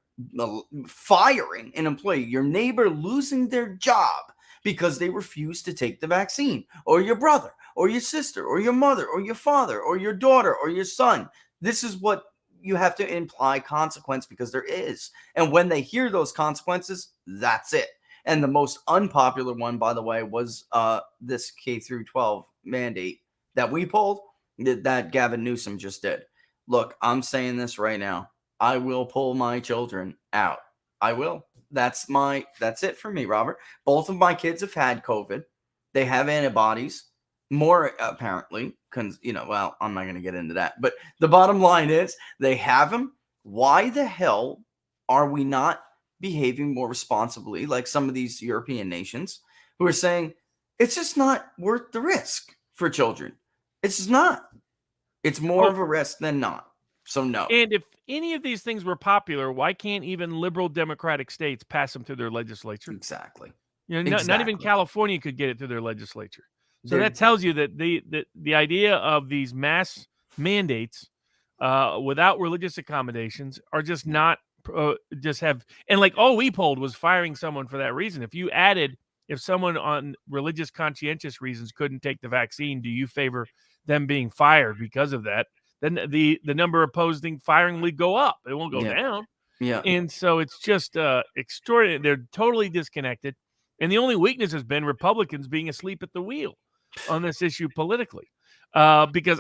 firing an employee, your neighbor losing their job because they refuse to take the vaccine, or your brother, or your sister, or your mother, or your father, or your daughter, or your son. This is what you have to imply consequence, because there is. And when they hear those consequences, that's it. And the most unpopular one, by the way, was this K through 12 mandate that we pulled, that Gavin Newsom just did. Look, I'm saying this right now. I will pull my children out. I will. That's it for me, Robert. Both of my kids have had COVID. They have antibodies, more apparently. Well, I'm not going to get into that. But the bottom line is they have them. Why the hell are we not behaving more responsibly like some of these European nations who are saying it's just not worth the risk for children? It's just not. It's more of a risk than not. So no. And if any of these things were popular, why can't even liberal democratic states pass them through their legislature? Exactly. Not even California could get it through their legislature. So that tells you that the idea of these mass mandates without religious accommodations are just not and like all we polled was firing someone for that reason. If someone on religious conscientious reasons couldn't take the vaccine, do you favor them being fired because of that? Then the number opposing firing would go up. It won't go down. Yeah. And so it's just extraordinary. They're totally disconnected. And the only weakness has been Republicans being asleep at the wheel on this issue politically. Because,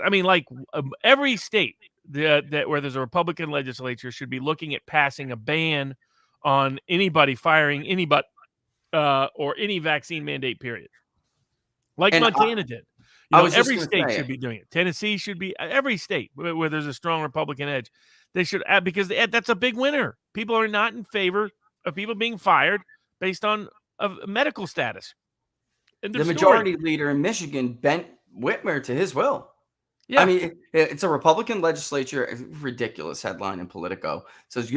every state that where there's a Republican legislature should be looking at passing a ban on anybody firing anybody or any vaccine mandate, period. Like Montana did. Every state should be doing it. Tennessee should be, every state where there's a strong Republican edge, they should add, because that's a big winner. People are not in favor of people being fired based on medical status. The majority leader in Michigan bent Whitmer to his will. Yeah. I mean, it's a Republican legislature. Ridiculous headline in Politico. It says,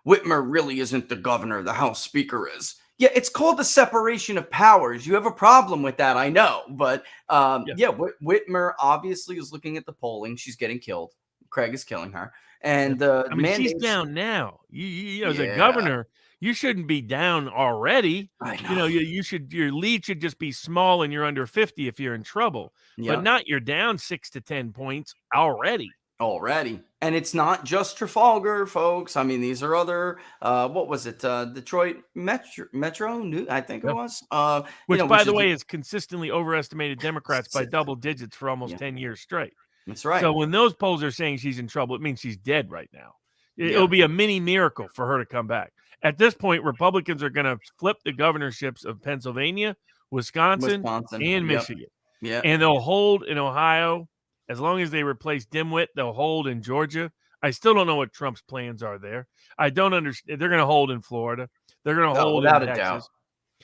Whitmer really isn't the governor. The House Speaker is. Yeah, it's called the separation of powers. You have a problem with that, I know. But Whitmer obviously is looking at the polling. She's getting killed. Craig is killing her. And she's down now. You as a governor, you shouldn't be down already. I know. Your lead should just be small and you're under 50 if you're in trouble. But not you're down 6 to 10 points already. And it's not just Trafalgar, folks. I mean, these are other what was it? Detroit Metro I think it was. Which by the way is consistently overestimated Democrats by double digits for almost 10 years straight. That's right. So when those polls are saying she's in trouble, it means she's dead right now. It'll be a mini miracle for her to come back. At this point, Republicans are going to flip the governorships of Pennsylvania, Wisconsin. And Michigan. Yeah. And they'll hold in Ohio. As long as they replace Dimwit, they'll hold in Georgia. I still don't know what Trump's plans are there. I don't understand. They're going to hold in Florida. They're going to hold in Texas.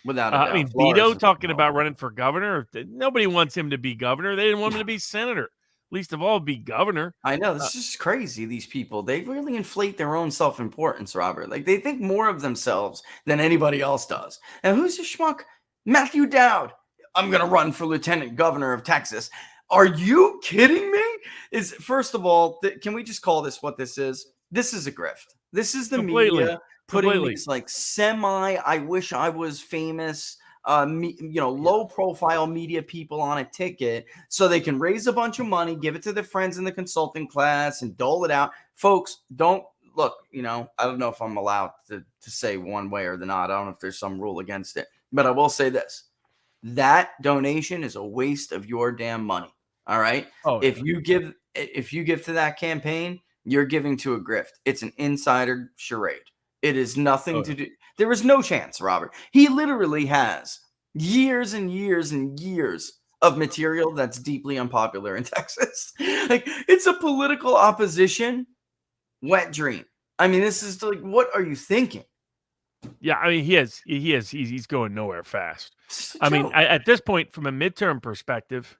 Without a doubt. Beto talking about running for governor. Nobody wants him to be governor. They didn't want him to be senator. Least of all, be governor. I know. This is crazy, these people. They really inflate their own self-importance, Robert. Like, they think more of themselves than anybody else does. And who's the schmuck? Matthew Dowd. I'm going to run for lieutenant governor of Texas. Are you kidding me? First of all, can we just call this what this is? This is a grift. This is the media putting these like I wish I was famous, low profile media people on a ticket so they can raise a bunch of money, give it to their friends in the consulting class and dole it out. Folks, don't look, I don't know if I'm allowed to say one way or the not. I don't know if there's some rule against it, but I will say this. That donation is a waste of your damn money. All right. If you give to that campaign, you're giving to a grift. It's an insider charade. It is nothing to do. There is no chance, Robert. He literally has years and years and years of material that's deeply unpopular in Texas. Like, it's a political opposition wet dream. I mean, this is like, what are you thinking? Yeah, I mean, he's going nowhere fast. I mean, at this point, from a midterm perspective,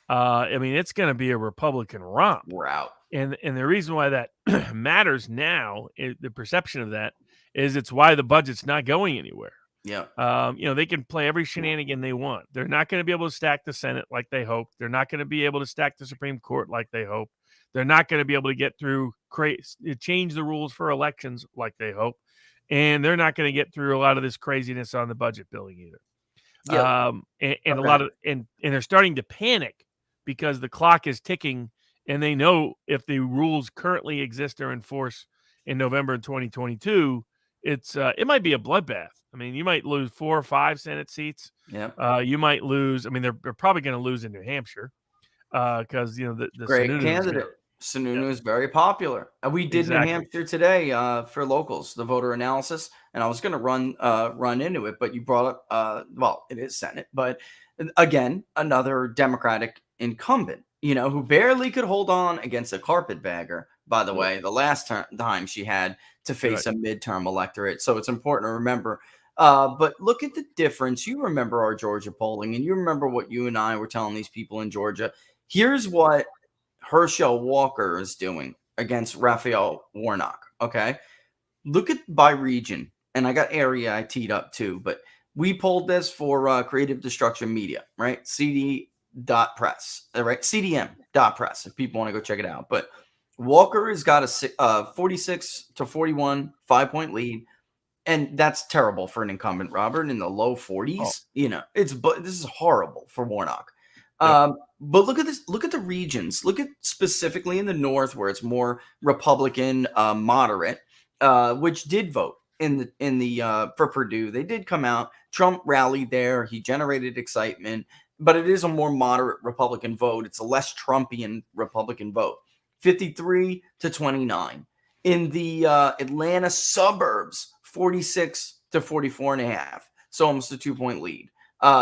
it's going to be a Republican romp. We're out. And the reason why that matters now, the perception of that, is it's why the budget's not going anywhere. Yeah. They can play every shenanigan they want. They're not going to be able to stack the Senate like they hope. They're not going to be able to stack the Supreme Court like they hope. They're not going to be able to get through change the rules for elections like they hope. and they're not going to get through a lot of this craziness on the budget billing either. Yeah. And a Okay. lot of and they're starting to panic because the clock is ticking, and they know if the rules currently exist or in force in November 2022, it might be a bloodbath. I mean, you might lose 4 or 5 Senate seats. Yeah. You might lose. I mean, they're probably going to lose in New Hampshire because the Great Sununu is candidate. gonna, Sununu yeah, is very popular. We did New exactly. Hampshire today for locals, the voter analysis, and I was going to run into it, but you brought up well, it is Senate, but again, another Democratic incumbent, who barely could hold on against a carpetbagger. By the Well, way, the last time she had to face right. a midterm electorate, so it's important to remember. But look at the difference. You remember our Georgia polling, and you remember what you and I were telling these people in Georgia. Here's what Herschel Walker is doing against Raphael Warnock. Okay. Look at by region. And I got area I teed up too, but we pulled this for Creative Destruction Media, right? CD.press, right? CDM.press, if people want to go check it out. But Walker has got a 46 to 41 5-point lead. And that's terrible for an incumbent, Robert, in the low 40s. Oh, This is horrible for Warnock. yep. But look at this. Look at the regions. Look at specifically in the north where it's more Republican, moderate, which did vote in the for Purdue. They did come out. Trump rallied there. He generated excitement, but it is a more moderate Republican vote. It's a less Trumpian Republican vote. 53 to 29 in the Atlanta suburbs. 46 to 44 and a half. So almost a 2-point lead.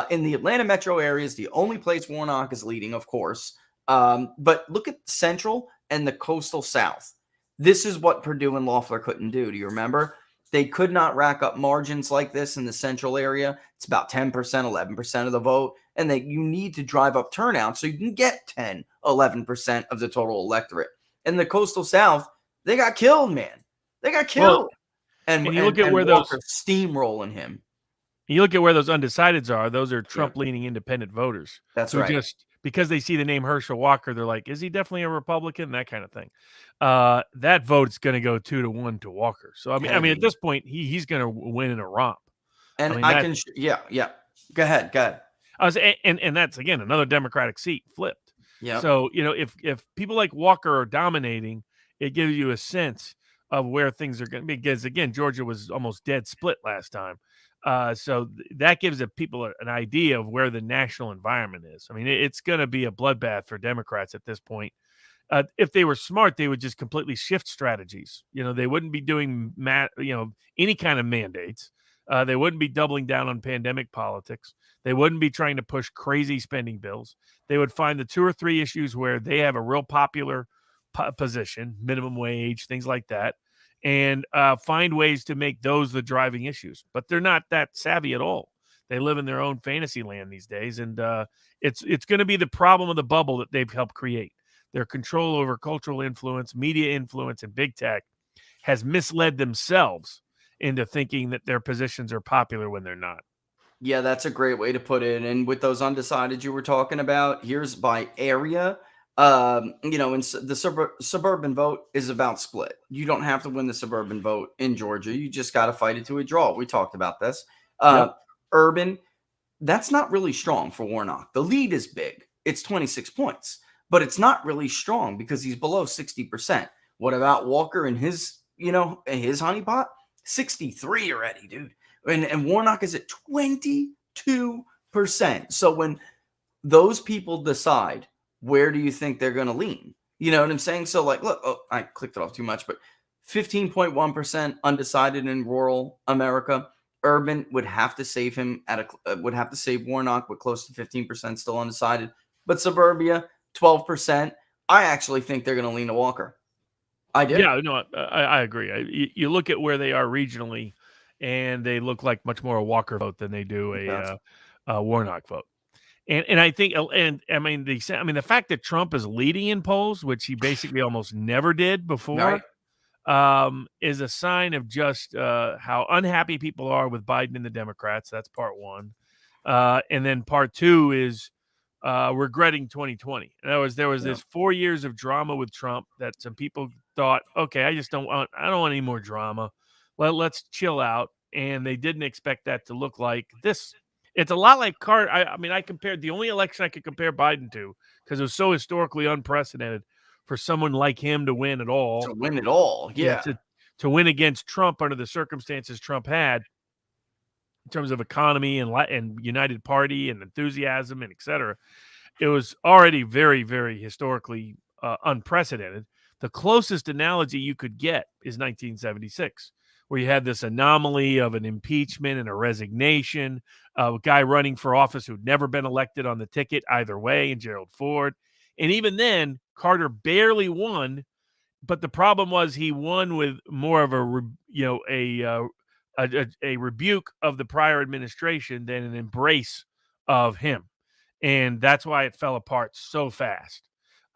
In the Atlanta metro area is the only place Warnock is leading, of course. But look at Central and the coastal South. This is what Purdue and Loeffler couldn't do. Do you remember? They could not rack up margins like this in the central area. It's about 10%, 11% of the vote. And you need to drive up turnout so you can get 10, 11% of the total electorate. In the coastal South, they got killed, man. They got Well, killed. And you look at where Walker steamrolling him. you look at where those undecideds are. Those are Yeah. Trump-leaning independent voters That's who right. just because they see the name Herschel Walker, they're like, "Is he definitely a Republican?" That kind of thing. That vote's going to go 2-1 to Walker. So I mean, at Heavy. this point, he's going to win in a romp. And I mean, I that can, yeah. Go ahead. and that's again another Democratic seat flipped. Yeah. So if people like Walker are dominating, it gives you a sense of where things are going to be. Because again, Georgia was almost dead split last time. So that gives people an idea of where the national environment is. I mean, it's going to be a bloodbath for Democrats at this point. If they were smart, they would just completely shift strategies. They wouldn't be doing any kind of mandates. They wouldn't be doubling down on pandemic politics. They wouldn't be trying to push crazy spending bills. They would find the 2 or 3 issues where they have a real popular position, minimum wage, things like that, and find ways to make those the driving issues. But they're not that savvy at all. They live in their own fantasy land these days, and it's going to be the problem of the bubble that they've helped create. Their control over cultural influence, media influence, and big tech has misled themselves into thinking that their positions are popular when they're not. Yeah, that's a great way to put it. And with those undecided you were talking about, here's by area. The suburban vote is about split. You don't have to win the suburban vote in Georgia. You just got to fight it to a draw. We talked about this. Yep. Urban, that's not really strong for Warnock. The lead is big. It's 26 points, but it's not really strong because he's below 60%. What about Walker and his honeypot? 63 already, dude. And Warnock is at 22%. So when those people decide, where do you think they're going to lean? You know what I'm saying? So look, I clicked it off too much, but 15.1% undecided in rural America. Urban would have to save him would have to save Warnock with close to 15% still undecided. But suburbia, 12%. I actually think they're going to lean to Walker. I do. Yeah, no, I agree. You look at where they are regionally, and they look like much more a Walker vote than they do a Warnock vote. And I think, and I mean the fact that Trump is leading in polls, which he basically almost never did before, is a sign of just how unhappy people are with Biden and the Democrats. That's part one, and then part two is regretting 2020. In other words, there was this 4 years of drama with Trump that some people thought, okay, I don't want any more drama. let's chill out. And they didn't expect that to look like this. It's a lot like Carter. I mean, I compared the only election I could compare Biden to, because it was so historically unprecedented for someone like him to win at all. To win it all, yeah. To win against Trump under the circumstances Trump had in terms of economy and United Party and enthusiasm and et cetera. It was already very, very historically unprecedented. The closest analogy you could get is 1976, where you had this anomaly of an impeachment and a resignation, a guy running for office who'd never been elected on the ticket either way, and Gerald Ford. And even then, Carter barely won, but the problem was he won with more of a rebuke of the prior administration than an embrace of him. And that's why it fell apart so fast.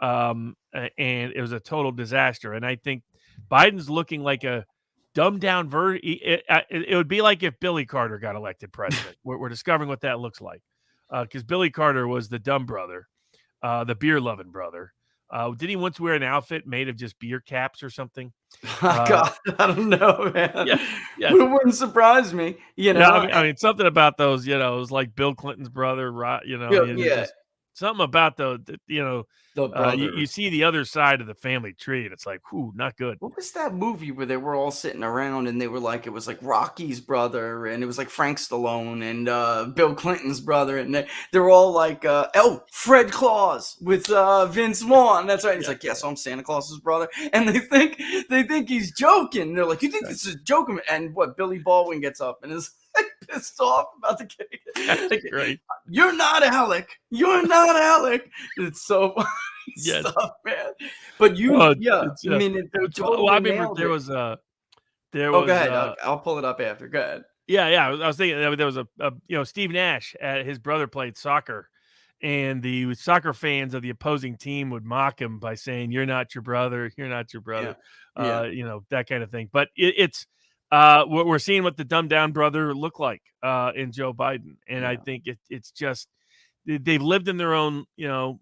And it was a total disaster. And I think Biden's looking like a dumbed down version. It would be like if Billy Carter got elected president. We're discovering what that looks like, because Billy Carter was the dumb brother, the beer loving brother. Did he once wear an outfit made of just beer caps or something? God, I don't know, man. Yeah. It wouldn't surprise me. You know, I mean, something about those. It was like Bill Clinton's brother, right? Yeah. Something about the brother. you see the other side of the family tree, and it's like, whew, not good. What was that movie where they were all sitting around and they were like, it was like Rocky's brother, and it was like Frank Stallone and Bill Clinton's brother, and they were all like, Fred Claus with Vince Vaughn. That's right. He's like, yes, I'm Santa Claus's brother, and they think he's joking. They're like, you think this is a joke? And what? Billy Baldwin gets up and is like pissed off about the kid. That's great. You're not Alec. You're not Alec. It's so funny stuff, man. But I mean, there was go ahead. I'll pull it up after. Go ahead. Yeah. I was thinking there was Steve Nash, his brother played soccer, and the soccer fans of the opposing team would mock him by saying, "You're not your brother. You're not your brother." That kind of thing. But it's we're seeing what the dumbed down brother looked like in Joe Biden, and I think it's just they've lived in their own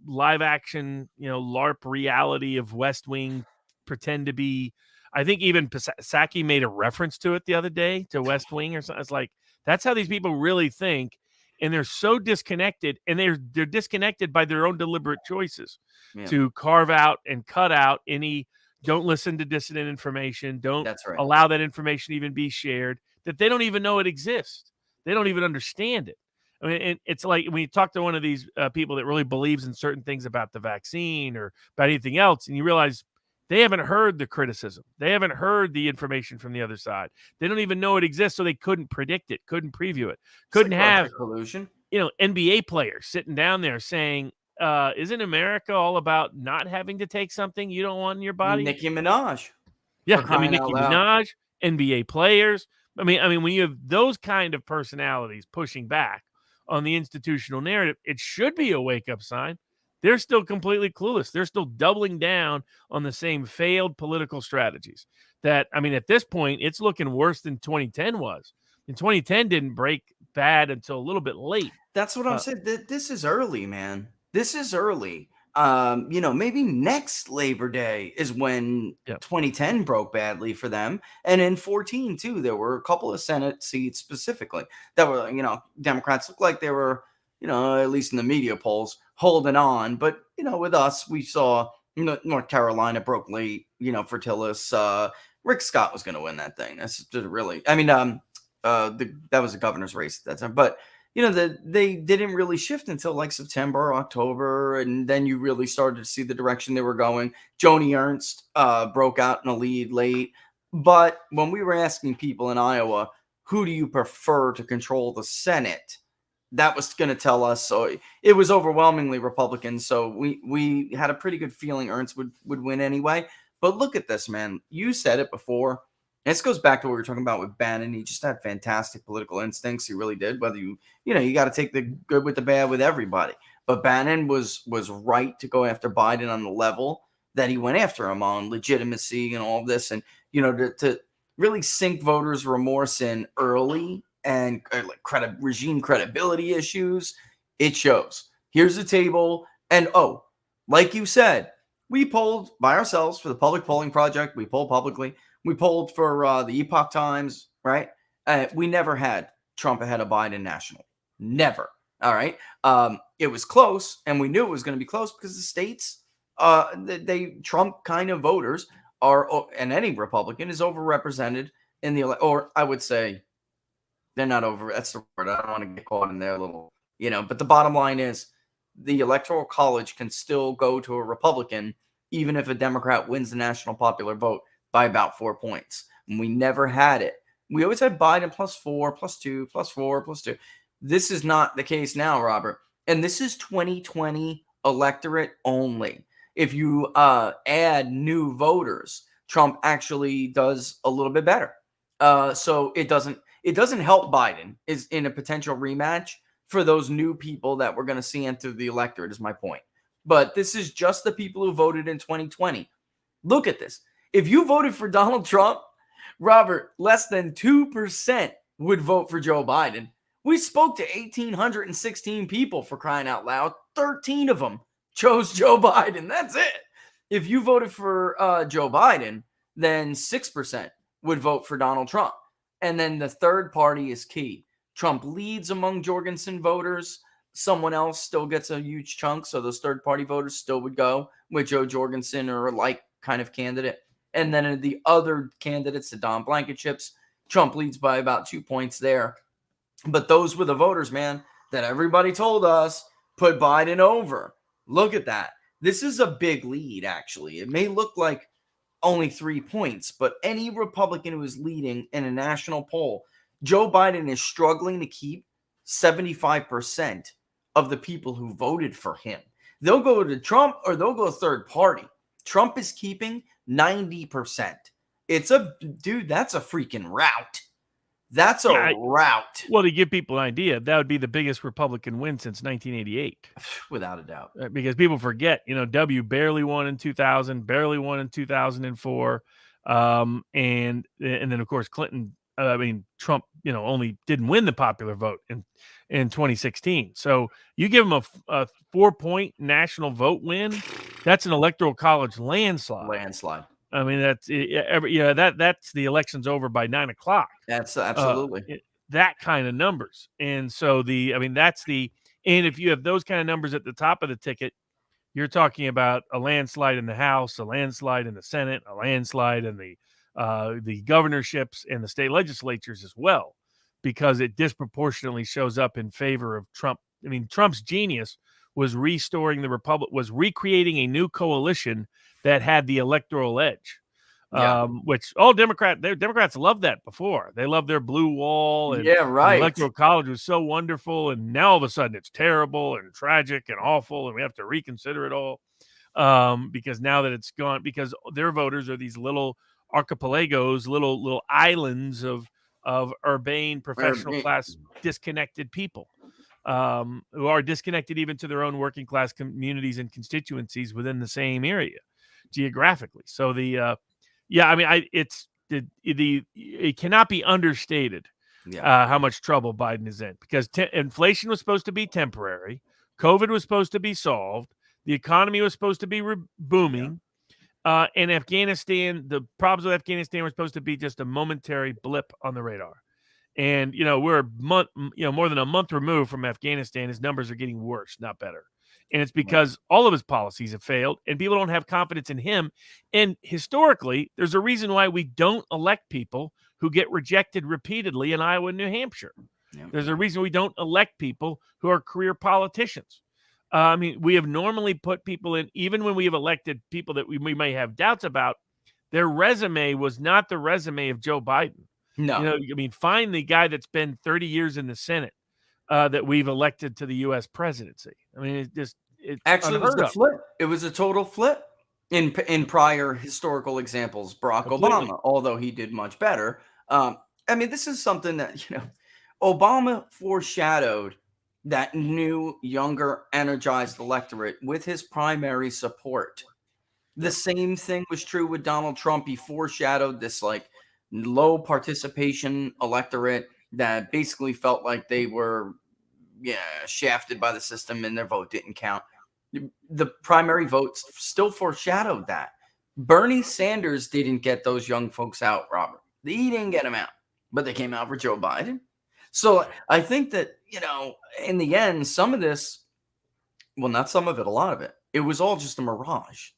live action LARP reality of West Wing, pretend to be. I think even Psaki made a reference to it the other day, to West Wing or something. It's like that's how these people really think, and they're so disconnected, and they're disconnected by their own deliberate choices to carve out and cut out any. Don't listen to dissident information. Don't allow that information to even be shared, that they don't even know it exists. They don't even understand it. I mean, it's like when you talk to one of these people that really believes in certain things about the vaccine or about anything else, and you realize they haven't heard the criticism. They haven't heard the information from the other side. They don't even know it exists, so they couldn't predict it, couldn't preview it, couldn't have collusion. NBA players sitting down there saying, isn't America all about not having to take something you don't want in your body? Nicki Minaj. Yeah, I mean, Nicki Minaj, NBA players. I mean, when you have those kind of personalities pushing back on the institutional narrative, it should be a wake-up sign. They're still completely clueless. They're still doubling down on the same failed political strategies that, I mean, at this point, it's looking worse than 2010 was. And 2010 didn't break bad until a little bit late. That's what I'm saying. This is early, man. This is early. Maybe next Labor Day is when 2010 broke badly for them. And in 2014, too, there were a couple of Senate seats specifically that were, Democrats looked like they were, at least in the media polls, holding on. But, with us, we saw North Carolina broke late, for Tillis. Rick Scott was going to win that thing. That's just really, that was a governor's race at that time. But, they didn't really shift until like September, October, and then you really started to see the direction they were going. Joni Ernst broke out in a lead late. But when we were asking people in Iowa, who do you prefer to control the Senate? That was going to tell us. So it was overwhelmingly Republicans. So we had a pretty good feeling Ernst would win anyway. But look at this, man. You said it before. This goes back to what we were talking about with Bannon. He just had fantastic political instincts. He really did. Whether you got to take the good with the bad with everybody. But Bannon was right to go after Biden on the level that he went after him on, legitimacy and all of this. And, to really sink voters' remorse in early and regime credibility issues, it shows. Here's the table. And, like you said, we polled by ourselves for the public polling project. We polled publicly. We polled for the Epoch Times, right? We never had Trump ahead of Biden national. Never. All right. It was close, and we knew it was going to be close because the states, Trump kind of voters are, and any Republican is overrepresented in the, or I would say they're not over. That's the word. I don't want to get caught in their little, but the bottom line is the Electoral College can still go to a Republican, even if a Democrat wins the national popular vote by about 4 points. And we never had it. We always had Biden +4, +2, +4, +2. This is not the case now, Robert. And this is 2020 electorate only. If you add new voters, Trump actually does a little bit better. So it doesn't help Biden is in a potential rematch for those new people that we're going to see enter the electorate, is my point. But this is just the people who voted in 2020. Look at this. If you voted for Donald Trump, Robert, less than 2% would vote for Joe Biden. We spoke to 1,816 people, for crying out loud. 13 of them chose Joe Biden. That's it. If you voted for Joe Biden, then 6% would vote for Donald Trump. And then the third party is key. Trump leads among Jorgensen voters. Someone else still gets a huge chunk, so those third-party voters still would go with Joe Jorgensen or a like kind of candidate. And then the other candidates, the Don Blanketships, Trump leads by about 2 points there. But those were the voters, man, that everybody told us put Biden over. Look at that. This is a big lead, actually. It may look like only 3 points, but any Republican who is leading in a national poll, Joe Biden is struggling to keep 75% of the people who voted for him. They'll go to Trump or they'll go third party. Trump is keeping 90%. That's a freaking rout. That's a rout. Well, to give people an idea, that would be the biggest Republican win since 1988. Without a doubt. Because people forget, W barely won in 2000, barely won in 2004. And then, of course, Trump, only didn't win the popular vote in 2016. So you give him a 4-point national vote win, that's an Electoral College landslide. I mean, that's the election's over by 9:00. That's absolutely that kind of numbers. And so and if you have those kind of numbers at the top of the ticket, you're talking about a landslide in the House, a landslide in the Senate, a landslide in the governorships and the state legislatures as well, because it disproportionately shows up in favor of Trump. I mean, Trump's genius was restoring the Republic, was recreating a new coalition that had the electoral edge, which Democrats loved that before. They loved their blue wall. And yeah, right. The Electoral College was so wonderful. And now all of a sudden it's terrible and tragic and awful. And we have to reconsider it all because now that it's gone, because their voters are these little archipelagos, little islands of urbane, professional class, disconnected people. Who are disconnected even to their own working class communities and constituencies within the same area geographically. So it cannot be understated how much trouble Biden is in, because inflation was supposed to be temporary. COVID was supposed to be solved. The economy was supposed to be booming. And Afghanistan, the problems with Afghanistan were supposed to be just a momentary blip on the radar. And, we're more than a month removed from Afghanistan. His numbers are getting worse, not better. And it's because all of his policies have failed and people don't have confidence in him. And historically, there's a reason why we don't elect people who get rejected repeatedly in Iowa and New Hampshire. Yeah. There's a reason we don't elect people who are career politicians. We have normally put people in, even when we have elected people that we may have doubts about, their resume was not the resume of Joe Biden. No. Find the guy that's been 30 years in the Senate that we've elected to the U.S. presidency. It was a flip. It was a total flip in prior historical examples. Barack Obama, although he did much better. This is something that, Obama foreshadowed that new, younger, energized electorate with his primary support. The same thing was true with Donald Trump. He foreshadowed this low participation electorate that basically felt like they were shafted by the system and their vote didn't count. The primary votes still foreshadowed that. Bernie Sanders didn't get those young folks out, Robert. He didn't get them out, but they came out for Joe Biden. So I think that, in the end, some of this, well, not some of it, a lot of it, it was all just a mirage.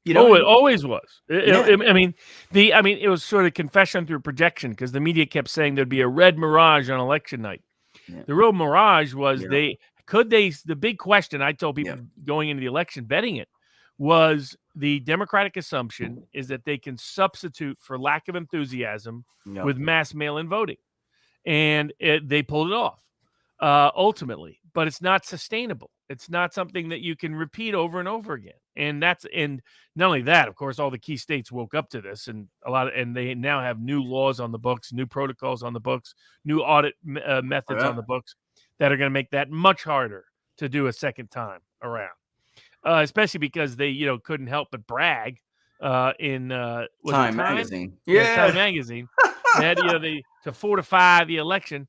It always was. Yeah. It was sort of confession through projection because the media kept saying there'd be a red mirage on election night. Yeah. The real mirage was Yeah. the big question I told people going into the election betting it was the Democratic assumption is that they can substitute for lack of enthusiasm with mass mail-in voting. And they pulled it off ultimately, but it's not sustainable. It's not something that you can repeat over and over again. And not only that, of course, all the key states woke up to this, and they now have new laws on the books, new protocols on the books, new audit methods on the books that are going to make that much harder to do a second time around. Especially because they, couldn't help but brag in Time magazine. Time magazine. They had, to fortify the election.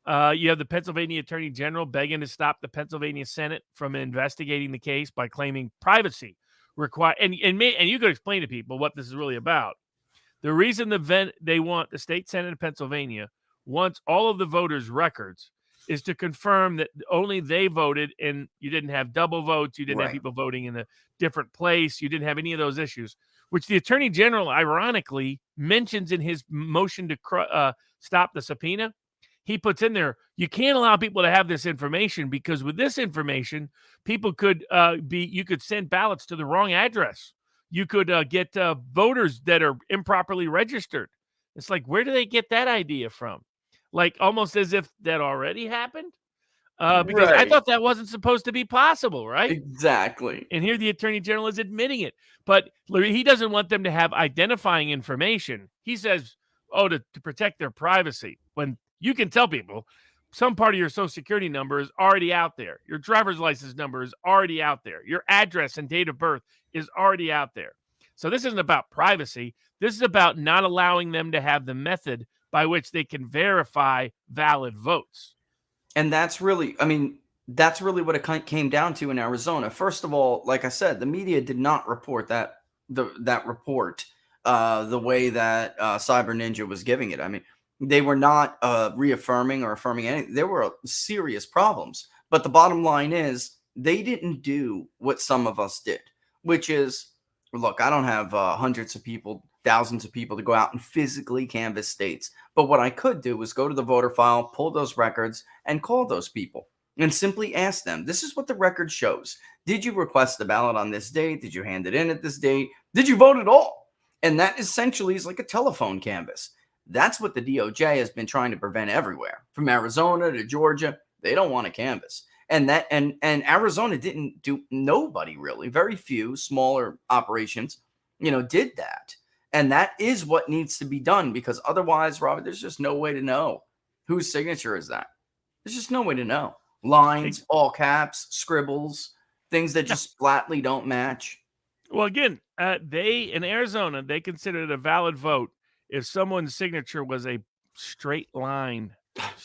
You have the Pennsylvania Attorney General begging to stop the Pennsylvania Senate from investigating the case by claiming privacy required. And you could explain to people what this is really about. The reason they want the state Senate of Pennsylvania wants all of the voters' records is to confirm that only they voted and you didn't have double votes. You didn't have people voting in a different place. You didn't have any of those issues, which the Attorney General, ironically, mentions in his motion to stop the subpoena. He puts in there, you can't allow people to have this information because with this information, people could you could send ballots to the wrong address. You could get voters that are improperly registered. It's like, where do they get that idea from? Like almost as if that already happened. Because I thought that wasn't supposed to be possible, right? Exactly. And here the Attorney General is admitting it. But he doesn't want them to have identifying information. He says, to protect their privacy. When you can tell people some part of your Social Security number is already out there. Your driver's license number is already out there. Your address and date of birth is already out there. So this isn't about privacy. This is about not allowing them to have the method by which they can verify valid votes. And that's really what it came down to in Arizona. First of all, like I said, the media did not report that report the way that Cyber Ninja was giving it. I mean, they were not reaffirming or affirming anything. There were serious problems. But the bottom line is they didn't do what some of us did, which is, look, I don't have hundreds of people, thousands of people to go out and physically canvass states. But what I could do was go to the voter file, pull those records, and call those people and simply ask them, this is what the record shows. Did you request the ballot on this date? Did you hand it in at this date? Did you vote at all? And that essentially is like a telephone canvass. That's what the DOJ has been trying to prevent everywhere, from Arizona to Georgia. They don't want to canvass. And Arizona didn't do, nobody really, very few smaller operations, did that. And that is what needs to be done, because otherwise, Robert, there's just no way to know whose signature is that. There's just no way to know. Lines, all caps, scribbles, things that just flatly don't match. Well, again, in Arizona, they considered it a valid vote if someone's signature was a straight line,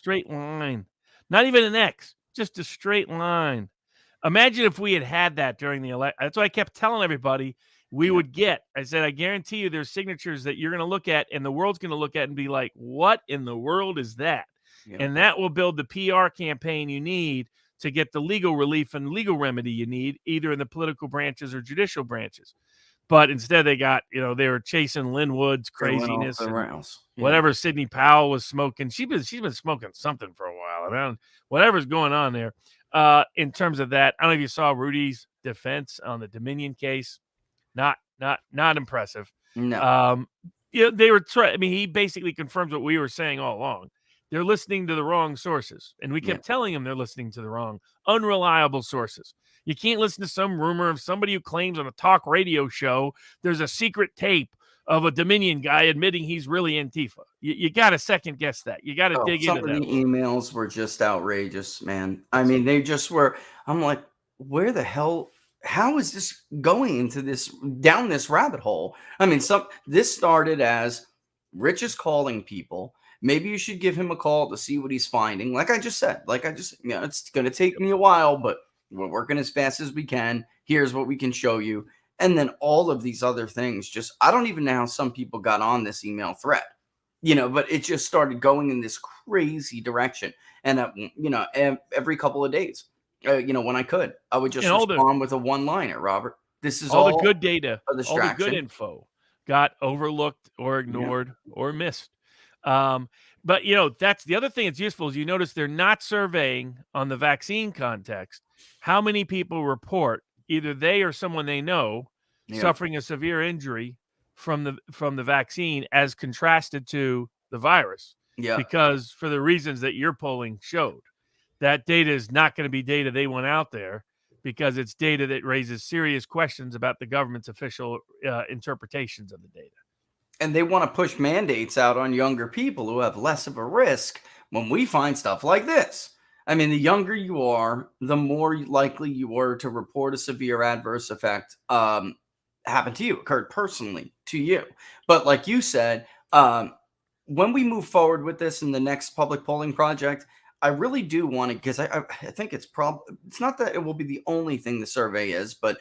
not even an X, just a straight line. Imagine if we had that during the election. That's why I kept telling everybody we would get. I said, I guarantee you there's signatures that you're going to look at and the world's going to look at and be like, what in the world is that? Yeah. And that will build the PR campaign you need to get the legal relief and legal remedy you need, either in the political branches or judicial branches. But instead they got, they were chasing Lynn Wood's craziness and whatever Sidney Powell was smoking. She's been smoking something for a while. I mean, whatever's going on there. In terms of that, I don't know if you saw Rudy's defense on the Dominion case. Not impressive. No. They were he basically confirms what we were saying all along. They're listening to the wrong sources. And we kept telling them they're listening to the wrong, unreliable sources. You can't listen to some rumor of somebody who claims on a talk radio show there's a secret tape of a Dominion guy admitting he's really Antifa. You got to second guess that. You got to dig into that. Some of the emails were just outrageous, man. I mean, they just were. I'm like, where the hell? How is this going down this rabbit hole? I mean, this started as Rich is calling people. Maybe you should give him a call to see what he's finding. Like I just said, it's going to take me a while, but we're working as fast as we can. Here's what we can show you. And then all of these other things just, I don't even know how some people got on this email thread, but it just started going in this crazy direction. And, every couple of days, when I could, I would just And respond with a one-liner, Robert. This is all the all good data, a all the good distraction. info got overlooked or ignored or missed. But that's the other thing that's useful is you notice they're not surveying on the vaccine context how many people report either they or someone they know suffering a severe injury from the vaccine as contrasted to the virus. Yeah. Because for the reasons that your polling showed, that data is not going to be data they want out there because it's data that raises serious questions about the government's official interpretations of the data. And they want to push mandates out on younger people who have less of a risk when we find stuff like this. I mean, the younger you are, the more likely you are to report a severe adverse effect happen to you, occurred personally to you. But like you said, when we move forward with this in the next public polling project, I really do want to, because I think it's not that it will be the only thing the survey is, but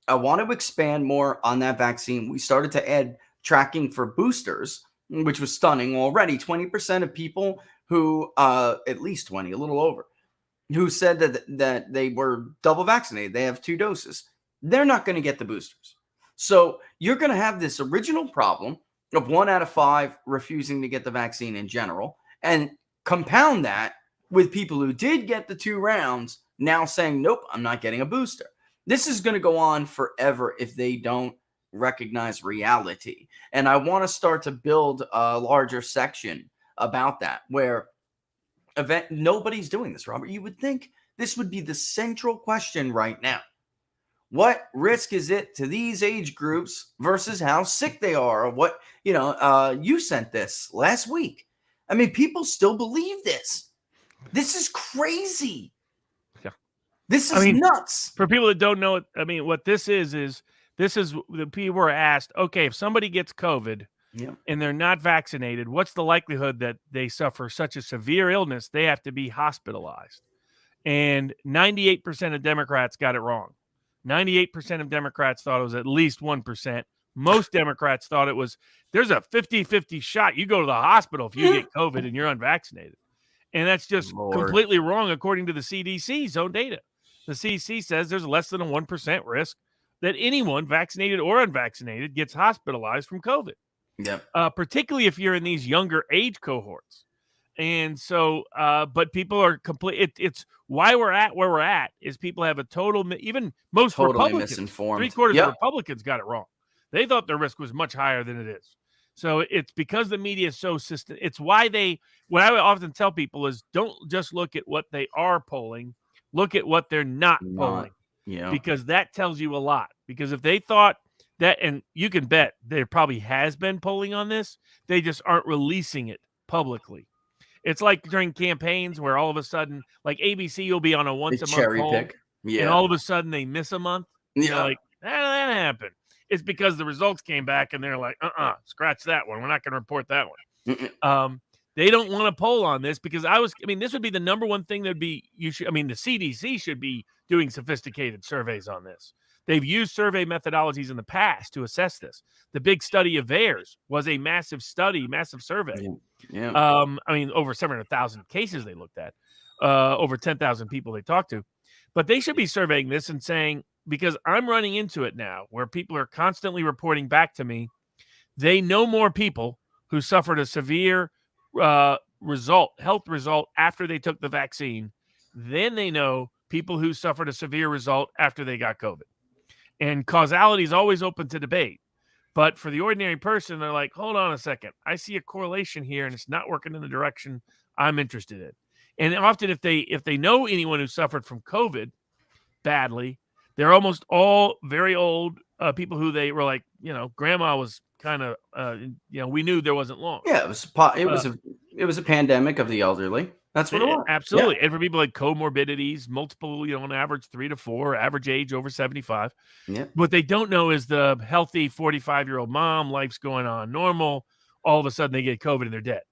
I want to expand more on that vaccine. We started to add tracking for boosters, which was stunning already. 20% of people who, at least 20, a little over, who said that they were double vaccinated, they have 2 doses, they're not going to get the boosters. So you're going to have this original problem of 1 out of 5 refusing to get the vaccine in general, and compound that with people who did get the 2 rounds now saying, nope, I'm not getting a booster. This is going to go on forever if they don't recognize reality. And I want to start to build a larger section about that where nobody's doing this, Robert. You would think this would be the central question right now. What risk is it to these age groups versus how sick they are? Or what, you sent this last week. I mean, people still believe this. This is crazy. Yeah. This is nuts. For people that don't know it, I mean, what this is the people were asked, okay, if somebody gets COVID and they're not vaccinated, what's the likelihood that they suffer such a severe illness they have to be hospitalized? And 98% of Democrats got it wrong. 98% of Democrats thought it was at least 1%. Most Democrats thought it was, there's a 50-50 shot you go to the hospital if you get COVID and you're unvaccinated. And that's just completely wrong according to the CDC's own data. The CDC says there's less than a 1% risk that anyone, vaccinated or unvaccinated, gets hospitalized from COVID. Yep. Particularly if you're in these younger age cohorts. And so, but people are it's why we're at where we're at is people have a even most totally Republicans, misinformed. 3/4 of Republicans got it wrong. They thought their risk was much higher than it is. So it's because the media is so system. It's why what I would often tell people is don't just look at what they are polling, look at what they're not polling. Yeah. Because that tells you a lot. Because if they thought that, and you can bet there probably has been polling on this, they just aren't releasing it publicly. It's like during campaigns where all of a sudden, like ABC will be on a once-a-month poll, pick. Yeah. And all of a sudden they miss a month. Yeah. You're like, that happened. It's because the results came back and they're like, scratch that one. We're not going to report that one. They don't want to poll on this because this would be the number one thing that would be, the CDC should be doing sophisticated surveys on this. They've used survey methodologies in the past to assess this. The big study of theirs was a massive survey. Yeah. Over 700,000 cases they looked at, over 10,000 people they talked to. But they should be surveying this and saying, because I'm running into it now where people are constantly reporting back to me, they know more people who suffered a severe health result after they took the vaccine than they know people who suffered a severe result after they got COVID. And causality is always open to debate. But for the ordinary person, they're like, hold on a second. I see a correlation here and it's not working in the direction I'm interested in. And often if they know anyone who suffered from COVID badly, they're almost all very old people who they were like, grandma was kind of, we knew there wasn't long. Yeah, it was a pandemic of the elderly. That's what it was. Absolutely. Yeah. And for people like comorbidities, multiple, on average 3 to 4, average age over 75. Yeah. What they don't know is the healthy 45-year-old mom, life's going on normal. All of a sudden they get COVID and they're dead.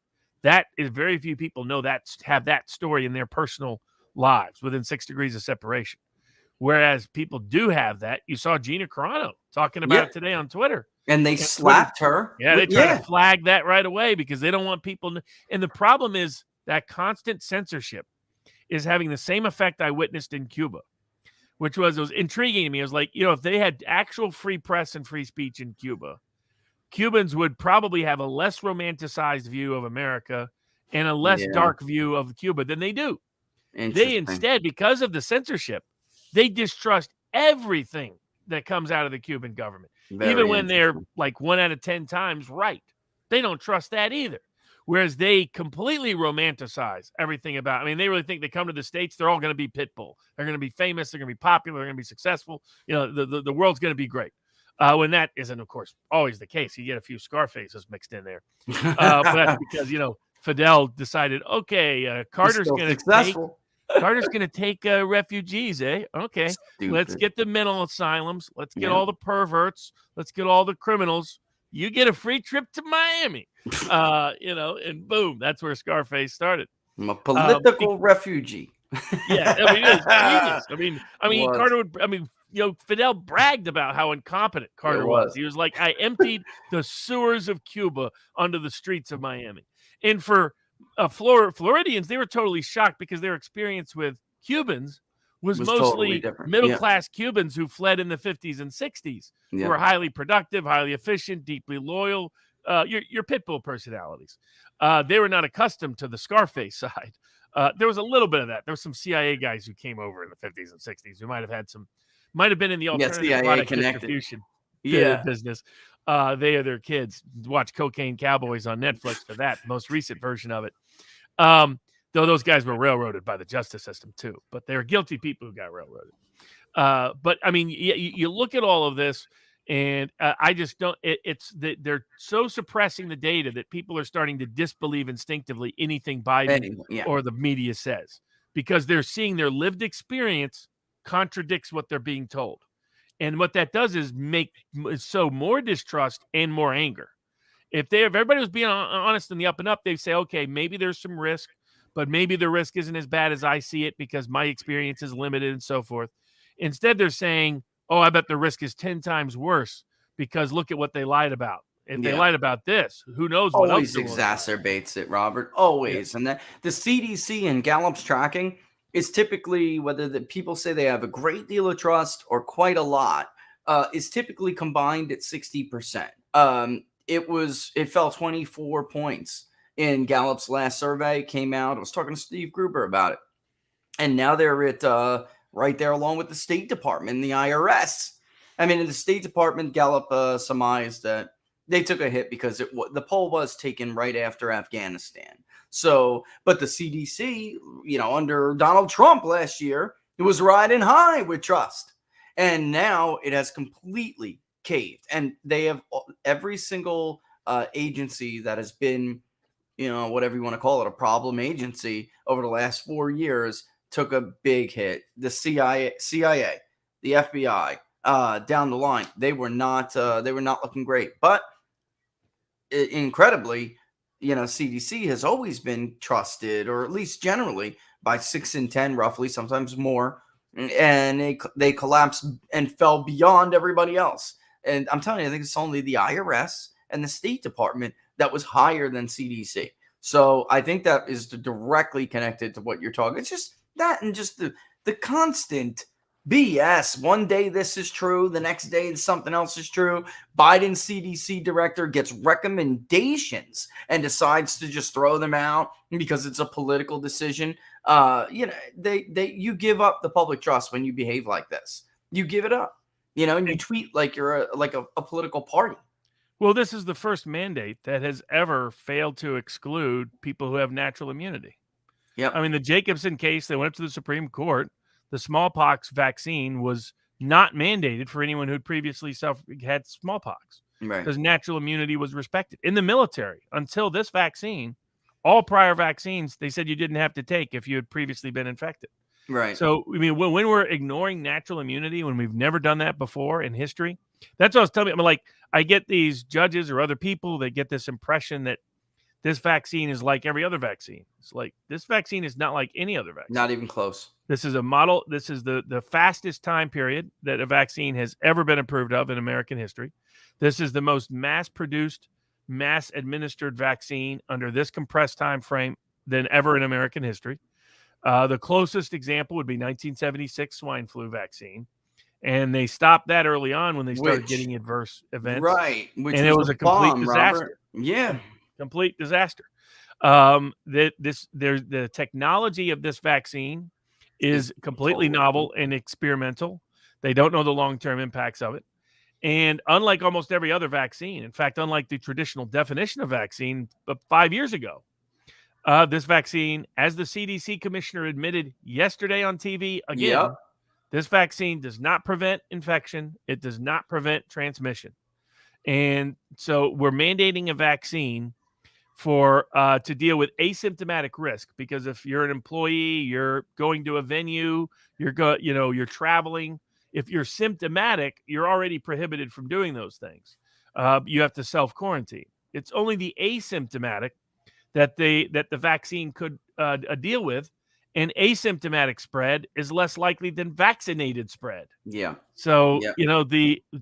That is very few people know have that story in their personal lives within 6 degrees of separation. Whereas people do have that. You saw Gina Carano talking about it today on Twitter. And they slapped her. Yeah, they try to flag that right away because they don't want people to, and the problem is that constant censorship is having the same effect I witnessed in Cuba, which was, it was intriguing to me. It was like, if they had actual free press and free speech in Cuba, Cubans would probably have a less romanticized view of America and a less dark view of Cuba than they do. They instead, because of the censorship, they distrust everything that comes out of the Cuban government. Even when they're like 1 out of 10 times right. They don't trust that either. Whereas they completely romanticize everything about, they really think they come to the States, they're all going to be Pitbull. They're going to be famous. They're going to be popular. They're going to be successful. The world's going to be great. When that isn't, of course, always the case. You get a few Scarfaces mixed in there. But that's because, Fidel decided, okay, Carter's going to take refugees, eh? Okay, let's get the mental asylums. Let's get all the perverts. Let's get all the criminals. You get a free trip to Miami, and boom, that's where Scarface started. I'm a political refugee. Yeah, it's genius. Carter would. Fidel bragged about how incompetent Carter was. He was like, I emptied the sewers of Cuba onto the streets of Miami. And for Floridians, they were totally shocked because their experience with Cubans was mostly totally middle-class Cubans who fled in the 50s and 60s, who were highly productive, highly efficient, deeply loyal, your Pitbull personalities. They were not accustomed to the Scarface side. There was a little bit of that. There were some CIA guys who came over in the 50s and 60s who might have been in the alternative product distribution business. They are their kids. Watch Cocaine Cowboys on Netflix for that most recent version of it. Though those guys were railroaded by the justice system too, but they're guilty people who got railroaded. But you look at all of this, and I just don't. They're so suppressing the data that people are starting to disbelieve instinctively anything Biden or the media says, because they're seeing their lived experience contradicts what they're being told. And what that does is sow more distrust and more anger. If everybody was being honest in the up and up, they'd say, okay, maybe there's some risk, but maybe the risk isn't as bad as I see it because my experience is limited and so forth. Instead, they're saying, oh, I bet the risk is 10 times worse because look at what they lied about. If they lied about this, who knows what else? Always exacerbates it, Robert. Always. Yeah. And that the CDC and Gallup's tracking is typically, whether the people say they have a great deal of trust or quite a lot, is typically combined at 60%. It fell 24 points in Gallup's last survey. Came out. I was talking to Steve Gruber about it, and now they're at right there along with the State Department and the IRS. In the State Department, Gallup surmised that they took a hit because the poll was taken right after Afghanistan. So, but the CDC, under Donald Trump last year, it was riding high with trust. And now it has completely caved. And they have every single agency that has been, whatever you want to call it, a problem agency over the last 4 years took a big hit. The CIA, the FBI, down the line, they were not looking great. But incredibly, CDC has always been trusted, or at least generally, by 6 in 10, roughly, sometimes more. And they collapsed and fell beyond everybody else. And I'm telling you, I think it's only the IRS and the State Department that was higher than CDC. So I think that is directly connected to what you're talking. It's just that, and just the constant BS. One day this is true, the next day something else is true. Biden's CDC director gets recommendations and decides to just throw them out because it's a political decision. You give up the public trust when you behave like this. You give it up, and you tweet like you're a political party. Well, this is the first mandate that has ever failed to exclude people who have natural immunity. Yeah. The Jacobson case, they went up to the Supreme Court. The smallpox vaccine was not mandated for anyone who'd previously had smallpox, right? Because natural immunity was respected. In the military, until this vaccine, all prior vaccines, they said you didn't have to take if you had previously been infected. Right. So, when we're ignoring natural immunity, when we've never done that before in history, that's what I was telling you. I get these judges or other people that get this impression that this vaccine is like every other vaccine. It's like this vaccine is not like any other vaccine. Not even close. This is a model. This is the fastest time period that a vaccine has ever been approved of in American history. This is the most mass-produced, mass-administered vaccine under this compressed time frame than ever in American history. The closest example would be 1976 swine flu vaccine. And they stopped that early on when they started getting adverse events. Right. And it was a complete disaster. Robert. Yeah. Complete disaster. The technology of this vaccine is completely novel and experimental. They don't know the long-term impacts of it. And unlike almost every other vaccine, in fact, unlike the traditional definition of vaccine 5 years ago, this vaccine, as the CDC commissioner admitted yesterday on TV again, this vaccine does not prevent infection. It does not prevent transmission. And so we're mandating a vaccine for to deal with asymptomatic risk, because if you're an employee, you're going to a venue, you're traveling. If you're symptomatic, you're already prohibited from doing those things. You have to self-quarantine. It's only the asymptomatic that the vaccine could deal with, and asymptomatic spread is less likely than vaccinated spread. Yeah. So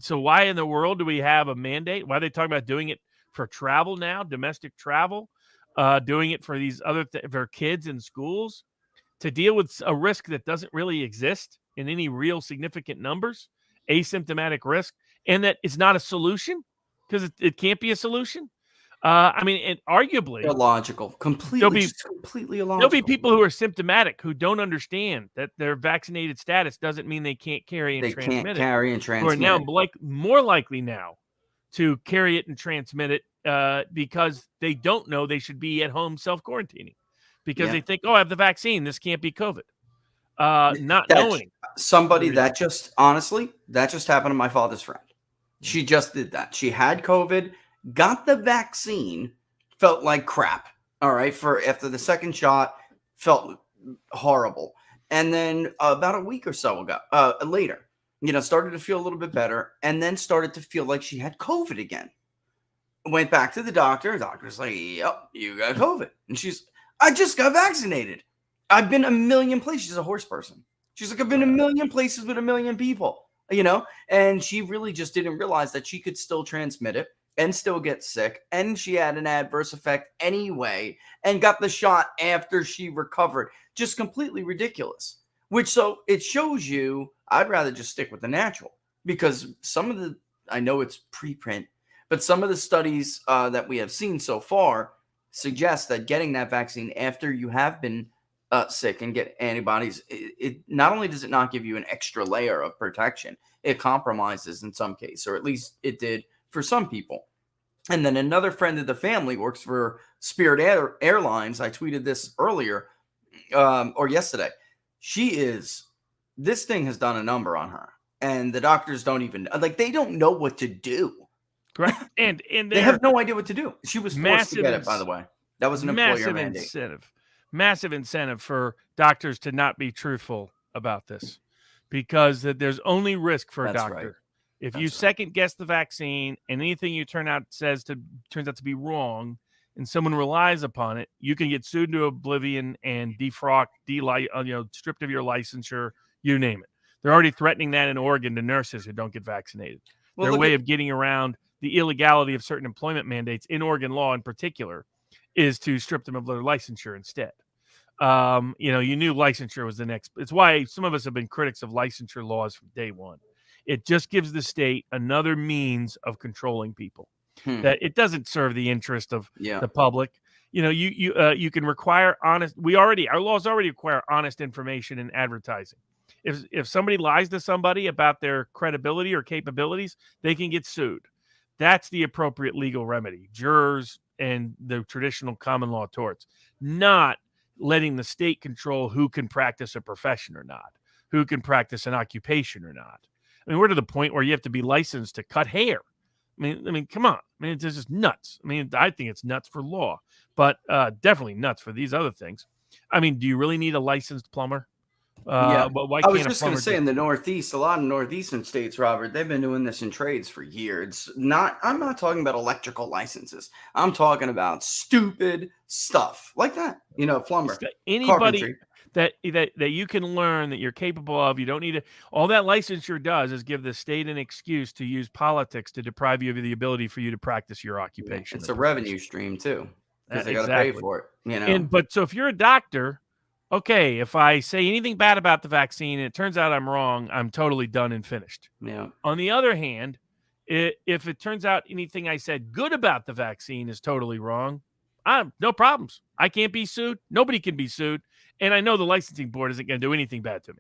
so why in the world do we have a mandate? Why are they talking about doing it for travel now, domestic travel, doing it for these other for kids in schools to deal with a risk that doesn't really exist in any real significant numbers, asymptomatic risk, and that it's not a solution because it can't be a solution. And arguably illogical, completely illogical. There'll be people who are symptomatic who don't understand that their vaccinated status doesn't mean they can't carry and transmit it. Who are now more likely now to carry it and transmit it because they don't know they should be at home self-quarantining because they think, I have the vaccine. This can't be COVID. Knowing. Somebody that just happened to my father's friend. She just did that. She had COVID, got the vaccine, felt like crap. All right. After the second shot, felt horrible. And then about a week or so ago, later, started to feel a little bit better, and then started to feel like she had COVID again. Went back to the doctor. The doctor's like, yep, you got COVID. And I just got vaccinated. I've been a million places. She's a horse person. She's like, I've been a million places with a million people, and she really just didn't realize that she could still transmit it and still get sick. And she had an adverse effect anyway and got the shot after she recovered. Just completely ridiculous. So it shows you, I'd rather just stick with the natural, because I know it's preprint, but some of the studies that we have seen so far suggest that getting that vaccine after you have been sick and get antibodies, it not only does it not give you an extra layer of protection, it compromises in some cases, or at least it did for some people. And then another friend of the family works for Spirit Airlines. I tweeted this earlier or yesterday. This thing has done a number on her, and the doctors don't even they don't know what to do. Correct. And they have no idea what to do. She was forced to get it, by the way. That was an employer mandate. Massive incentive for doctors to not be truthful about this, because there's only risk for a doctor. Right. If you second guess the vaccine and anything you turns out to be wrong, and someone relies upon it, you can get sued to oblivion and stripped of your licensure, you name it. They're already threatening that in Oregon to nurses who don't get vaccinated. Their way of getting around the illegality of certain employment mandates in Oregon law in particular is to strip them of their licensure instead. You knew licensure was the next. It's why some of us have been critics of licensure laws from day one. It just gives the state another means of controlling people. That it doesn't serve the interest of the public. You can require honest. Our laws already require honest information in advertising. If somebody lies to somebody about their credibility or capabilities, they can get sued. That's the appropriate legal remedy. Jurors and the traditional common law torts, not letting the state control who can practice a profession or not, who can practice an occupation or not. I mean, we're to the point where you have to be licensed to cut hair. I mean, come on. I mean, it's just nuts. I mean, I think it's nuts for law, but definitely nuts for these other things. I mean, do you really need a licensed plumber Yeah. But why I was can't a just going plumber to say in the Northeast, a lot of Northeastern states, Robert, they've been doing this in trades for years. I'm not talking about electrical licenses. I'm talking about stupid stuff like that. Plumber, anybody carpentry. that you can learn that you're capable of? You don't need to. All that licensure does is give the state an excuse to use politics to deprive you of the ability for you to practice your Yeah, occupation. it's or a revenue stream too, because they got to pay Exactly. for it. And but so if you're a doctor, okay, if I say anything bad about the vaccine and it turns out I'm wrong, I'm totally done and finished. Yeah. On the other hand, if it turns out anything I said good about the vaccine is totally wrong, I'm no problems. I can't be sued. Nobody can be sued. And I know the licensing board isn't going to do anything bad to me.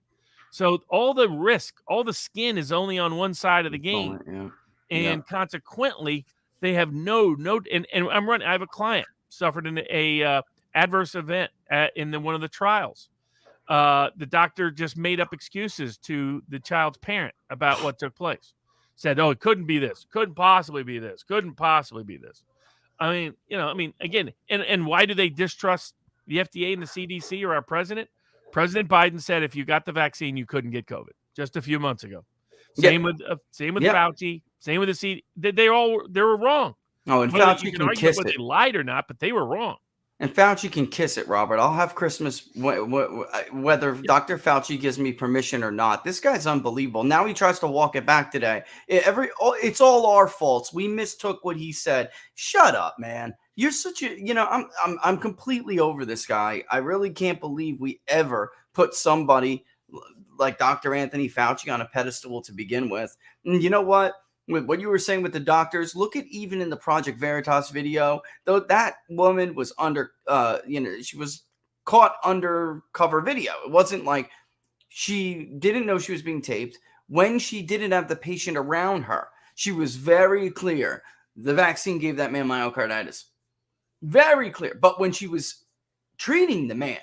So all the risk, all the skin is only on one side of the game. Yeah. And consequently, they have no and I have a client suffered a adverse event in one of the trials. The doctor just made up excuses to the child's parent about what took place. Said, "Oh, it couldn't be this. Couldn't possibly be this. Couldn't possibly be this." I mean, again, and why do they distrust the FDA and the CDC or our president? President Biden said if you got the vaccine, you couldn't get COVID just a few months ago. Same with Fauci. Same with the CDC. They were wrong. Oh, and Whether Fauci you can can argue kiss whether it. they lied or not, but they were wrong. And Fauci can kiss it, Robert. I'll have Christmas whether Dr. Fauci gives me permission or not. This guy's unbelievable. Now he tries to walk it back today. It's all our faults. We mistook what he said. Shut up, man. You're such a, I'm completely over this guy. I really can't believe we ever put somebody like Dr. Anthony Fauci on a pedestal to begin with. And you know what? With what you were saying with the doctors, look at even in the Project Veritas video, though that woman was she was caught undercover video. It wasn't like she didn't know she was being taped. When she didn't have the patient around her, she was very clear. The vaccine gave that man myocarditis. Very clear. But when she was treating the man,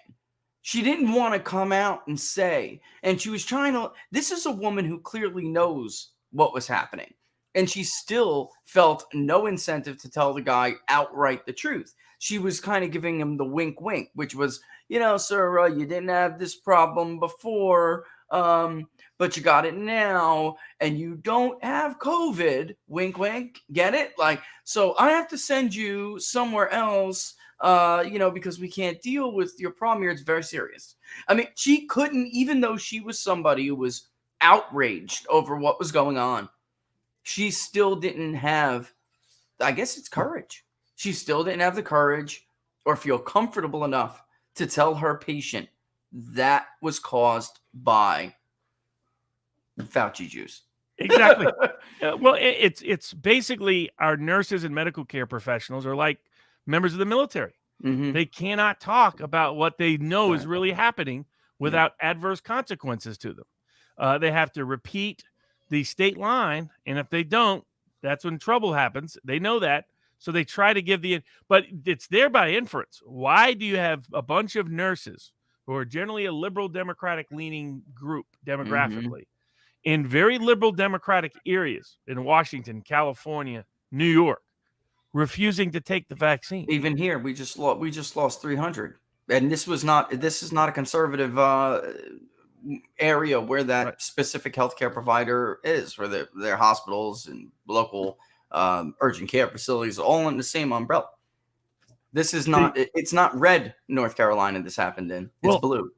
she didn't want to come out and say, and she was trying to, this is a woman who clearly knows what was happening. And she still felt no incentive to tell the guy outright the truth. She was kind of giving him the wink, wink, which was, sir, you didn't have this problem before, but you got it now, and you don't have COVID. Wink, wink. Get it? So I have to send you somewhere else, because we can't deal with your problem here. It's very serious. I mean, she couldn't, even though she was somebody who was outraged over what was going on. She still didn't have, I guess it's courage. She still didn't have the courage or feel comfortable enough to tell her patient that was caused by Fauci juice. Exactly. Well, it's basically our nurses and medical care professionals are like members of the military. Mm-hmm. They cannot talk about what they know is really happening without adverse consequences to them. They have to repeat the state line, and if they don't, that's when trouble happens. They know that, so they try to give but it's there by inference. Why do you have a bunch of nurses who are generally a liberal Democratic leaning group demographically in very liberal Democratic areas in Washington, California, New York, refusing to take the vaccine? Even here, we just lost 300, and this is not a conservative area where that specific healthcare provider is, where their hospitals and local urgent care facilities all in the same umbrella. This is not, it's not red North Carolina this happened in. It's blue.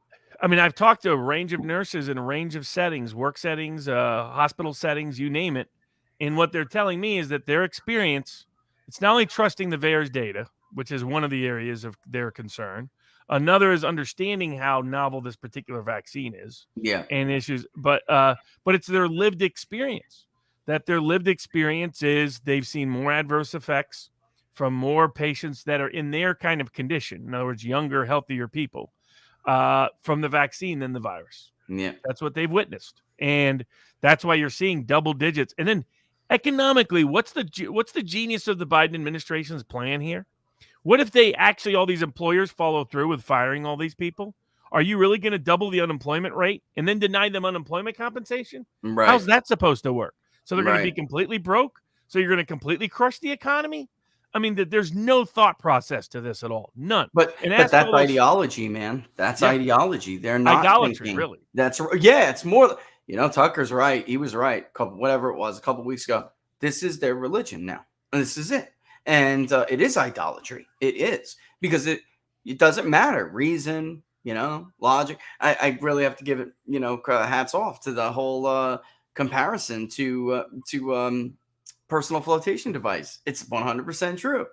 I mean, I've talked to a range of nurses in a range of settings, work settings, hospital settings, you name it. And what they're telling me is that their experience, it's not only trusting the VAERS data, which is one of the areas of their concern. Another is understanding how novel this particular vaccine is, and issues. But it's their lived experience. That their lived experience is they've seen more adverse effects from more patients that are in their kind of condition. In other words, younger, healthier people from the vaccine than the virus. Yeah, that's what they've witnessed, and that's why you're seeing double digits. And then economically, what's the genius of the Biden administration's plan here? What if they actually, all these employers follow through with firing all these people? Are you really going to double the unemployment rate and then deny them unemployment compensation? Right. How's that supposed to work? So they're going to be completely broke? So you're going to completely crush the economy? I mean, there's no thought process to this at all. None. But And but ask that's all those ideology, man. That's yeah, ideology. They're not idolatry, thinking. really. Yeah, it's more. Tucker's right. He was right. Whatever it was, a couple weeks ago. This is their religion now. This is it, and it is idolatry. It is because it doesn't matter reason, logic. I really have to give it, hats off to the whole comparison to personal flotation device. It's 100% true.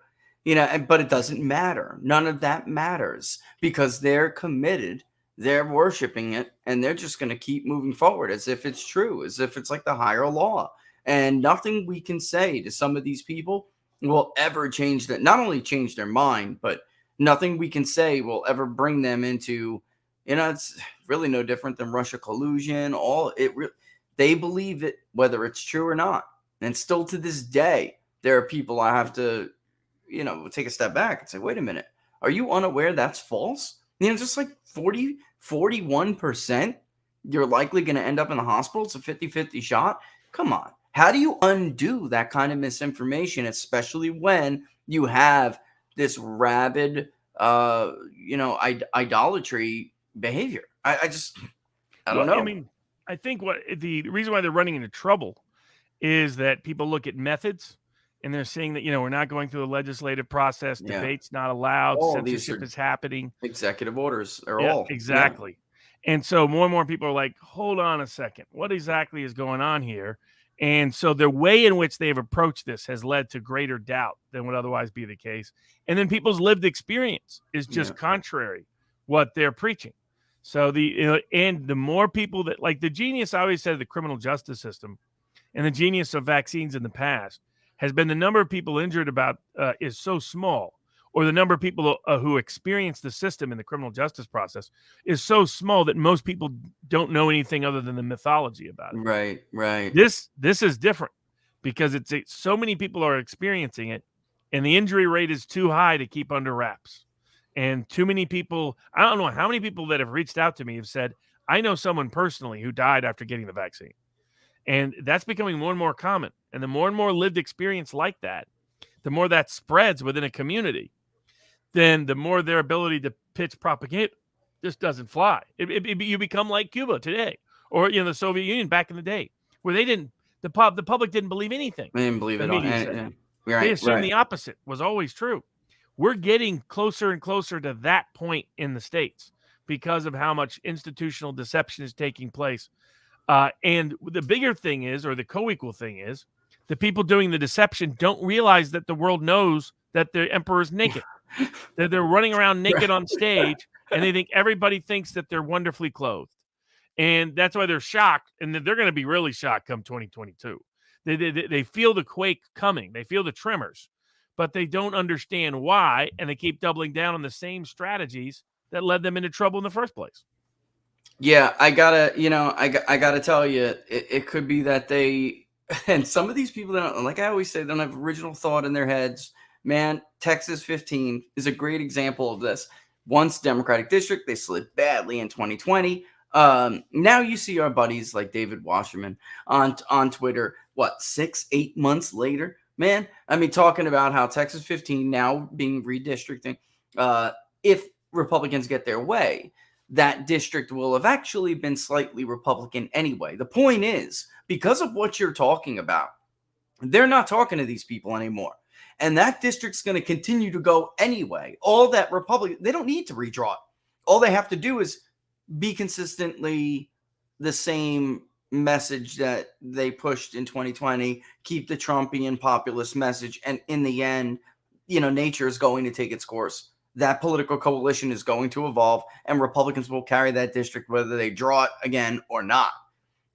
But it doesn't matter. None of that matters because they're committed, they're worshiping it, and they're just going to keep moving forward as if it's true, as if it's like the higher law. And nothing we can say to some of these people will ever change that, not only change their mind, but nothing we can say will ever bring them into, it's really no different than Russia collusion. They believe it, whether it's true or not. And still to this day, there are people I have to, take a step back and say, wait a minute, are you unaware that's false? Just like 41%, you're likely going to end up in the hospital. It's a 50-50 shot. Come on. How do you undo that kind of misinformation, especially when you have this rabid, idolatry behavior? I don't know. I mean, I think what the reason why they're running into trouble is that people look at methods and they're saying that, we're not going through the legislative process. Yeah. Debate's not allowed. All these Censorship are is happening. Executive orders are Yeah, all. exactly. And so more and more people are like, hold on a second. What exactly is going on here? And so the way in which they've approached this has led to greater doubt than would otherwise be the case. And then people's lived experience is just contrary what they're preaching. So and the more people that, like, the genius, I always said, the criminal justice system and the genius of vaccines in the past has been the number of people injured is so small, or the number of people who experience the system in the criminal justice process is so small that most people don't know anything other than the mythology about it. Right. This is different because it's so many people are experiencing it, and the injury rate is too high to keep under wraps. And too many people, I don't know how many people that have reached out to me have said, I know someone personally who died after getting the vaccine. And that's becoming more and more common. And the more and more lived experience like that, the more that spreads within a community, then the more their ability to pitch propaganda just doesn't fly. You become like Cuba today, or the Soviet Union back in the day, where the public didn't believe anything. They didn't believe it. They assumed the opposite was always true. We're getting closer and closer to that point in the States because of how much institutional deception is taking place. And the bigger thing is, or the co-equal thing is, the people doing the deception don't realize that the world knows that the emperor's naked. That they're running around naked on stage, and they think everybody thinks that they're wonderfully clothed. And that's why they're shocked, and they're going to be really shocked come 2022. They feel the quake coming. They feel the tremors, but they don't understand why, and they keep doubling down on the same strategies that led them into trouble in the first place. Yeah, I gotta tell you, it could be that they, and some of these people don't, like I always say, don't have original thought in their heads. Man, Texas 15 is a great example of this. Once Democratic district, they slid badly in 2020. Now you see our buddies like David Wasserman on Twitter, 6-8 months later, man. I mean, talking about how Texas 15 now being redistricting, if Republicans get their way, that district will have actually been slightly Republican anyway. The point is, because of what you're talking about, they're not talking to these people anymore. And that district's going to continue to go anyway. All that Republican, they don't need to redraw it. All they have to do is be consistently the same message that they pushed in 2020, keep the Trumpian populist message. And in the end, nature is going to take its course. That political coalition is going to evolve, and Republicans will carry that district whether they draw it again or not.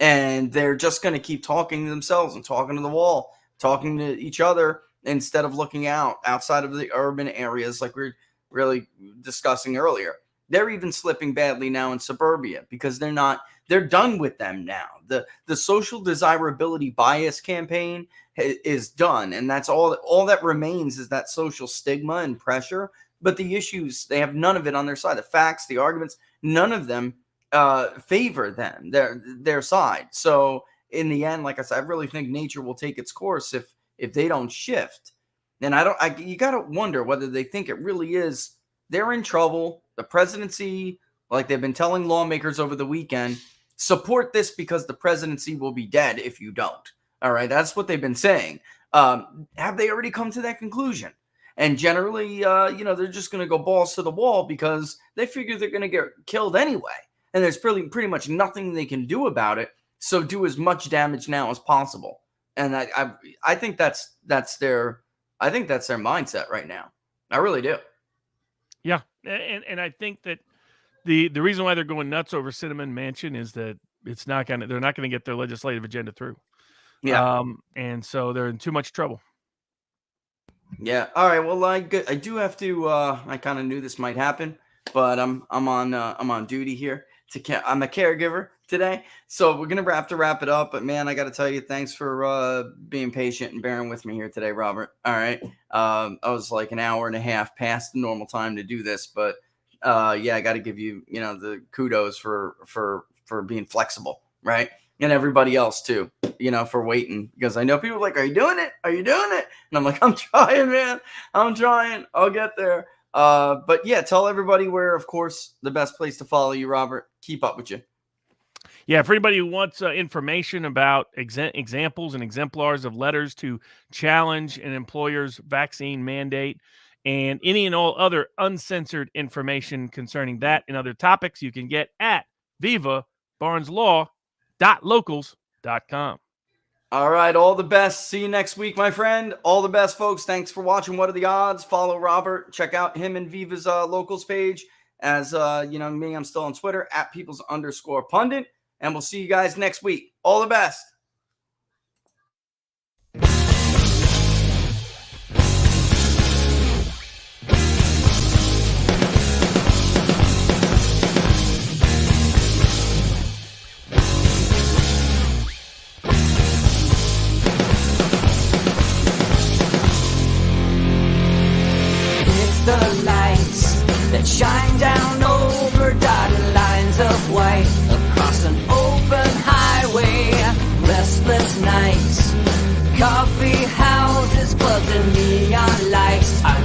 And they're just going to keep talking to themselves and talking to the wall, talking to each other, instead of looking outside of the urban areas like we were really discussing earlier. They're even slipping badly now in suburbia because they're done with them now. The social desirability bias campaign is done, and that's all that remains is that social stigma and pressure. But the issues, they have none of it on their side. The facts, the arguments, none of them favor them, their side. So in the end, like I said, I really think nature will take its course if they don't shift. And you got to wonder whether they think it really is. They're in trouble. The presidency, like they've been telling lawmakers over the weekend, support this because the presidency will be dead if you don't. All right. That's what they've been saying. Have they already come to that conclusion? And generally, they're just going to go balls to the wall because they figure they're going to get killed anyway. And there's pretty much nothing they can do about it. So do as much damage now as possible. And I think that's their mindset right now. I really do. Yeah, and I think that the reason why they're going nuts over Cinnamon Mansion is that they're not gonna get their legislative agenda through. Yeah. And so they're in too much trouble. Yeah. All right. Well, I do have to. I kind of knew this might happen, but I'm on duty here. I'm a caregiver today, so we're gonna have to wrap it up. But man, I got to tell you, thanks for being patient and bearing with me here today, Robert. All right. I was like an hour and a half past the normal time to do this, but I got to give you, the kudos for being flexible, right? And everybody else too, for waiting, because I know people are like, "Are you doing it? Are you doing it?" And I'm like, "I'm trying, man. I'm trying. I'll get there." But yeah, tell everybody where, of course, the best place to follow you, Robert. Keep up with you. Yeah, for anybody who wants information about examples and exemplars of letters to challenge an employer's vaccine mandate and any and all other uncensored information concerning that and other topics, you can get at vivabarneslaw.locals.com. All right, all the best. See you next week, my friend. All the best, folks. Thanks for watching What Are the Odds? Follow Robert. Check out him and Viva's locals page. As me, I'm still on Twitter at peoples_pundit. And we'll see you guys next week. All the best. It's the lights that shine down over dotted lines of white across an open highway. Restless nights, coffee houses, clubs and neon lights. I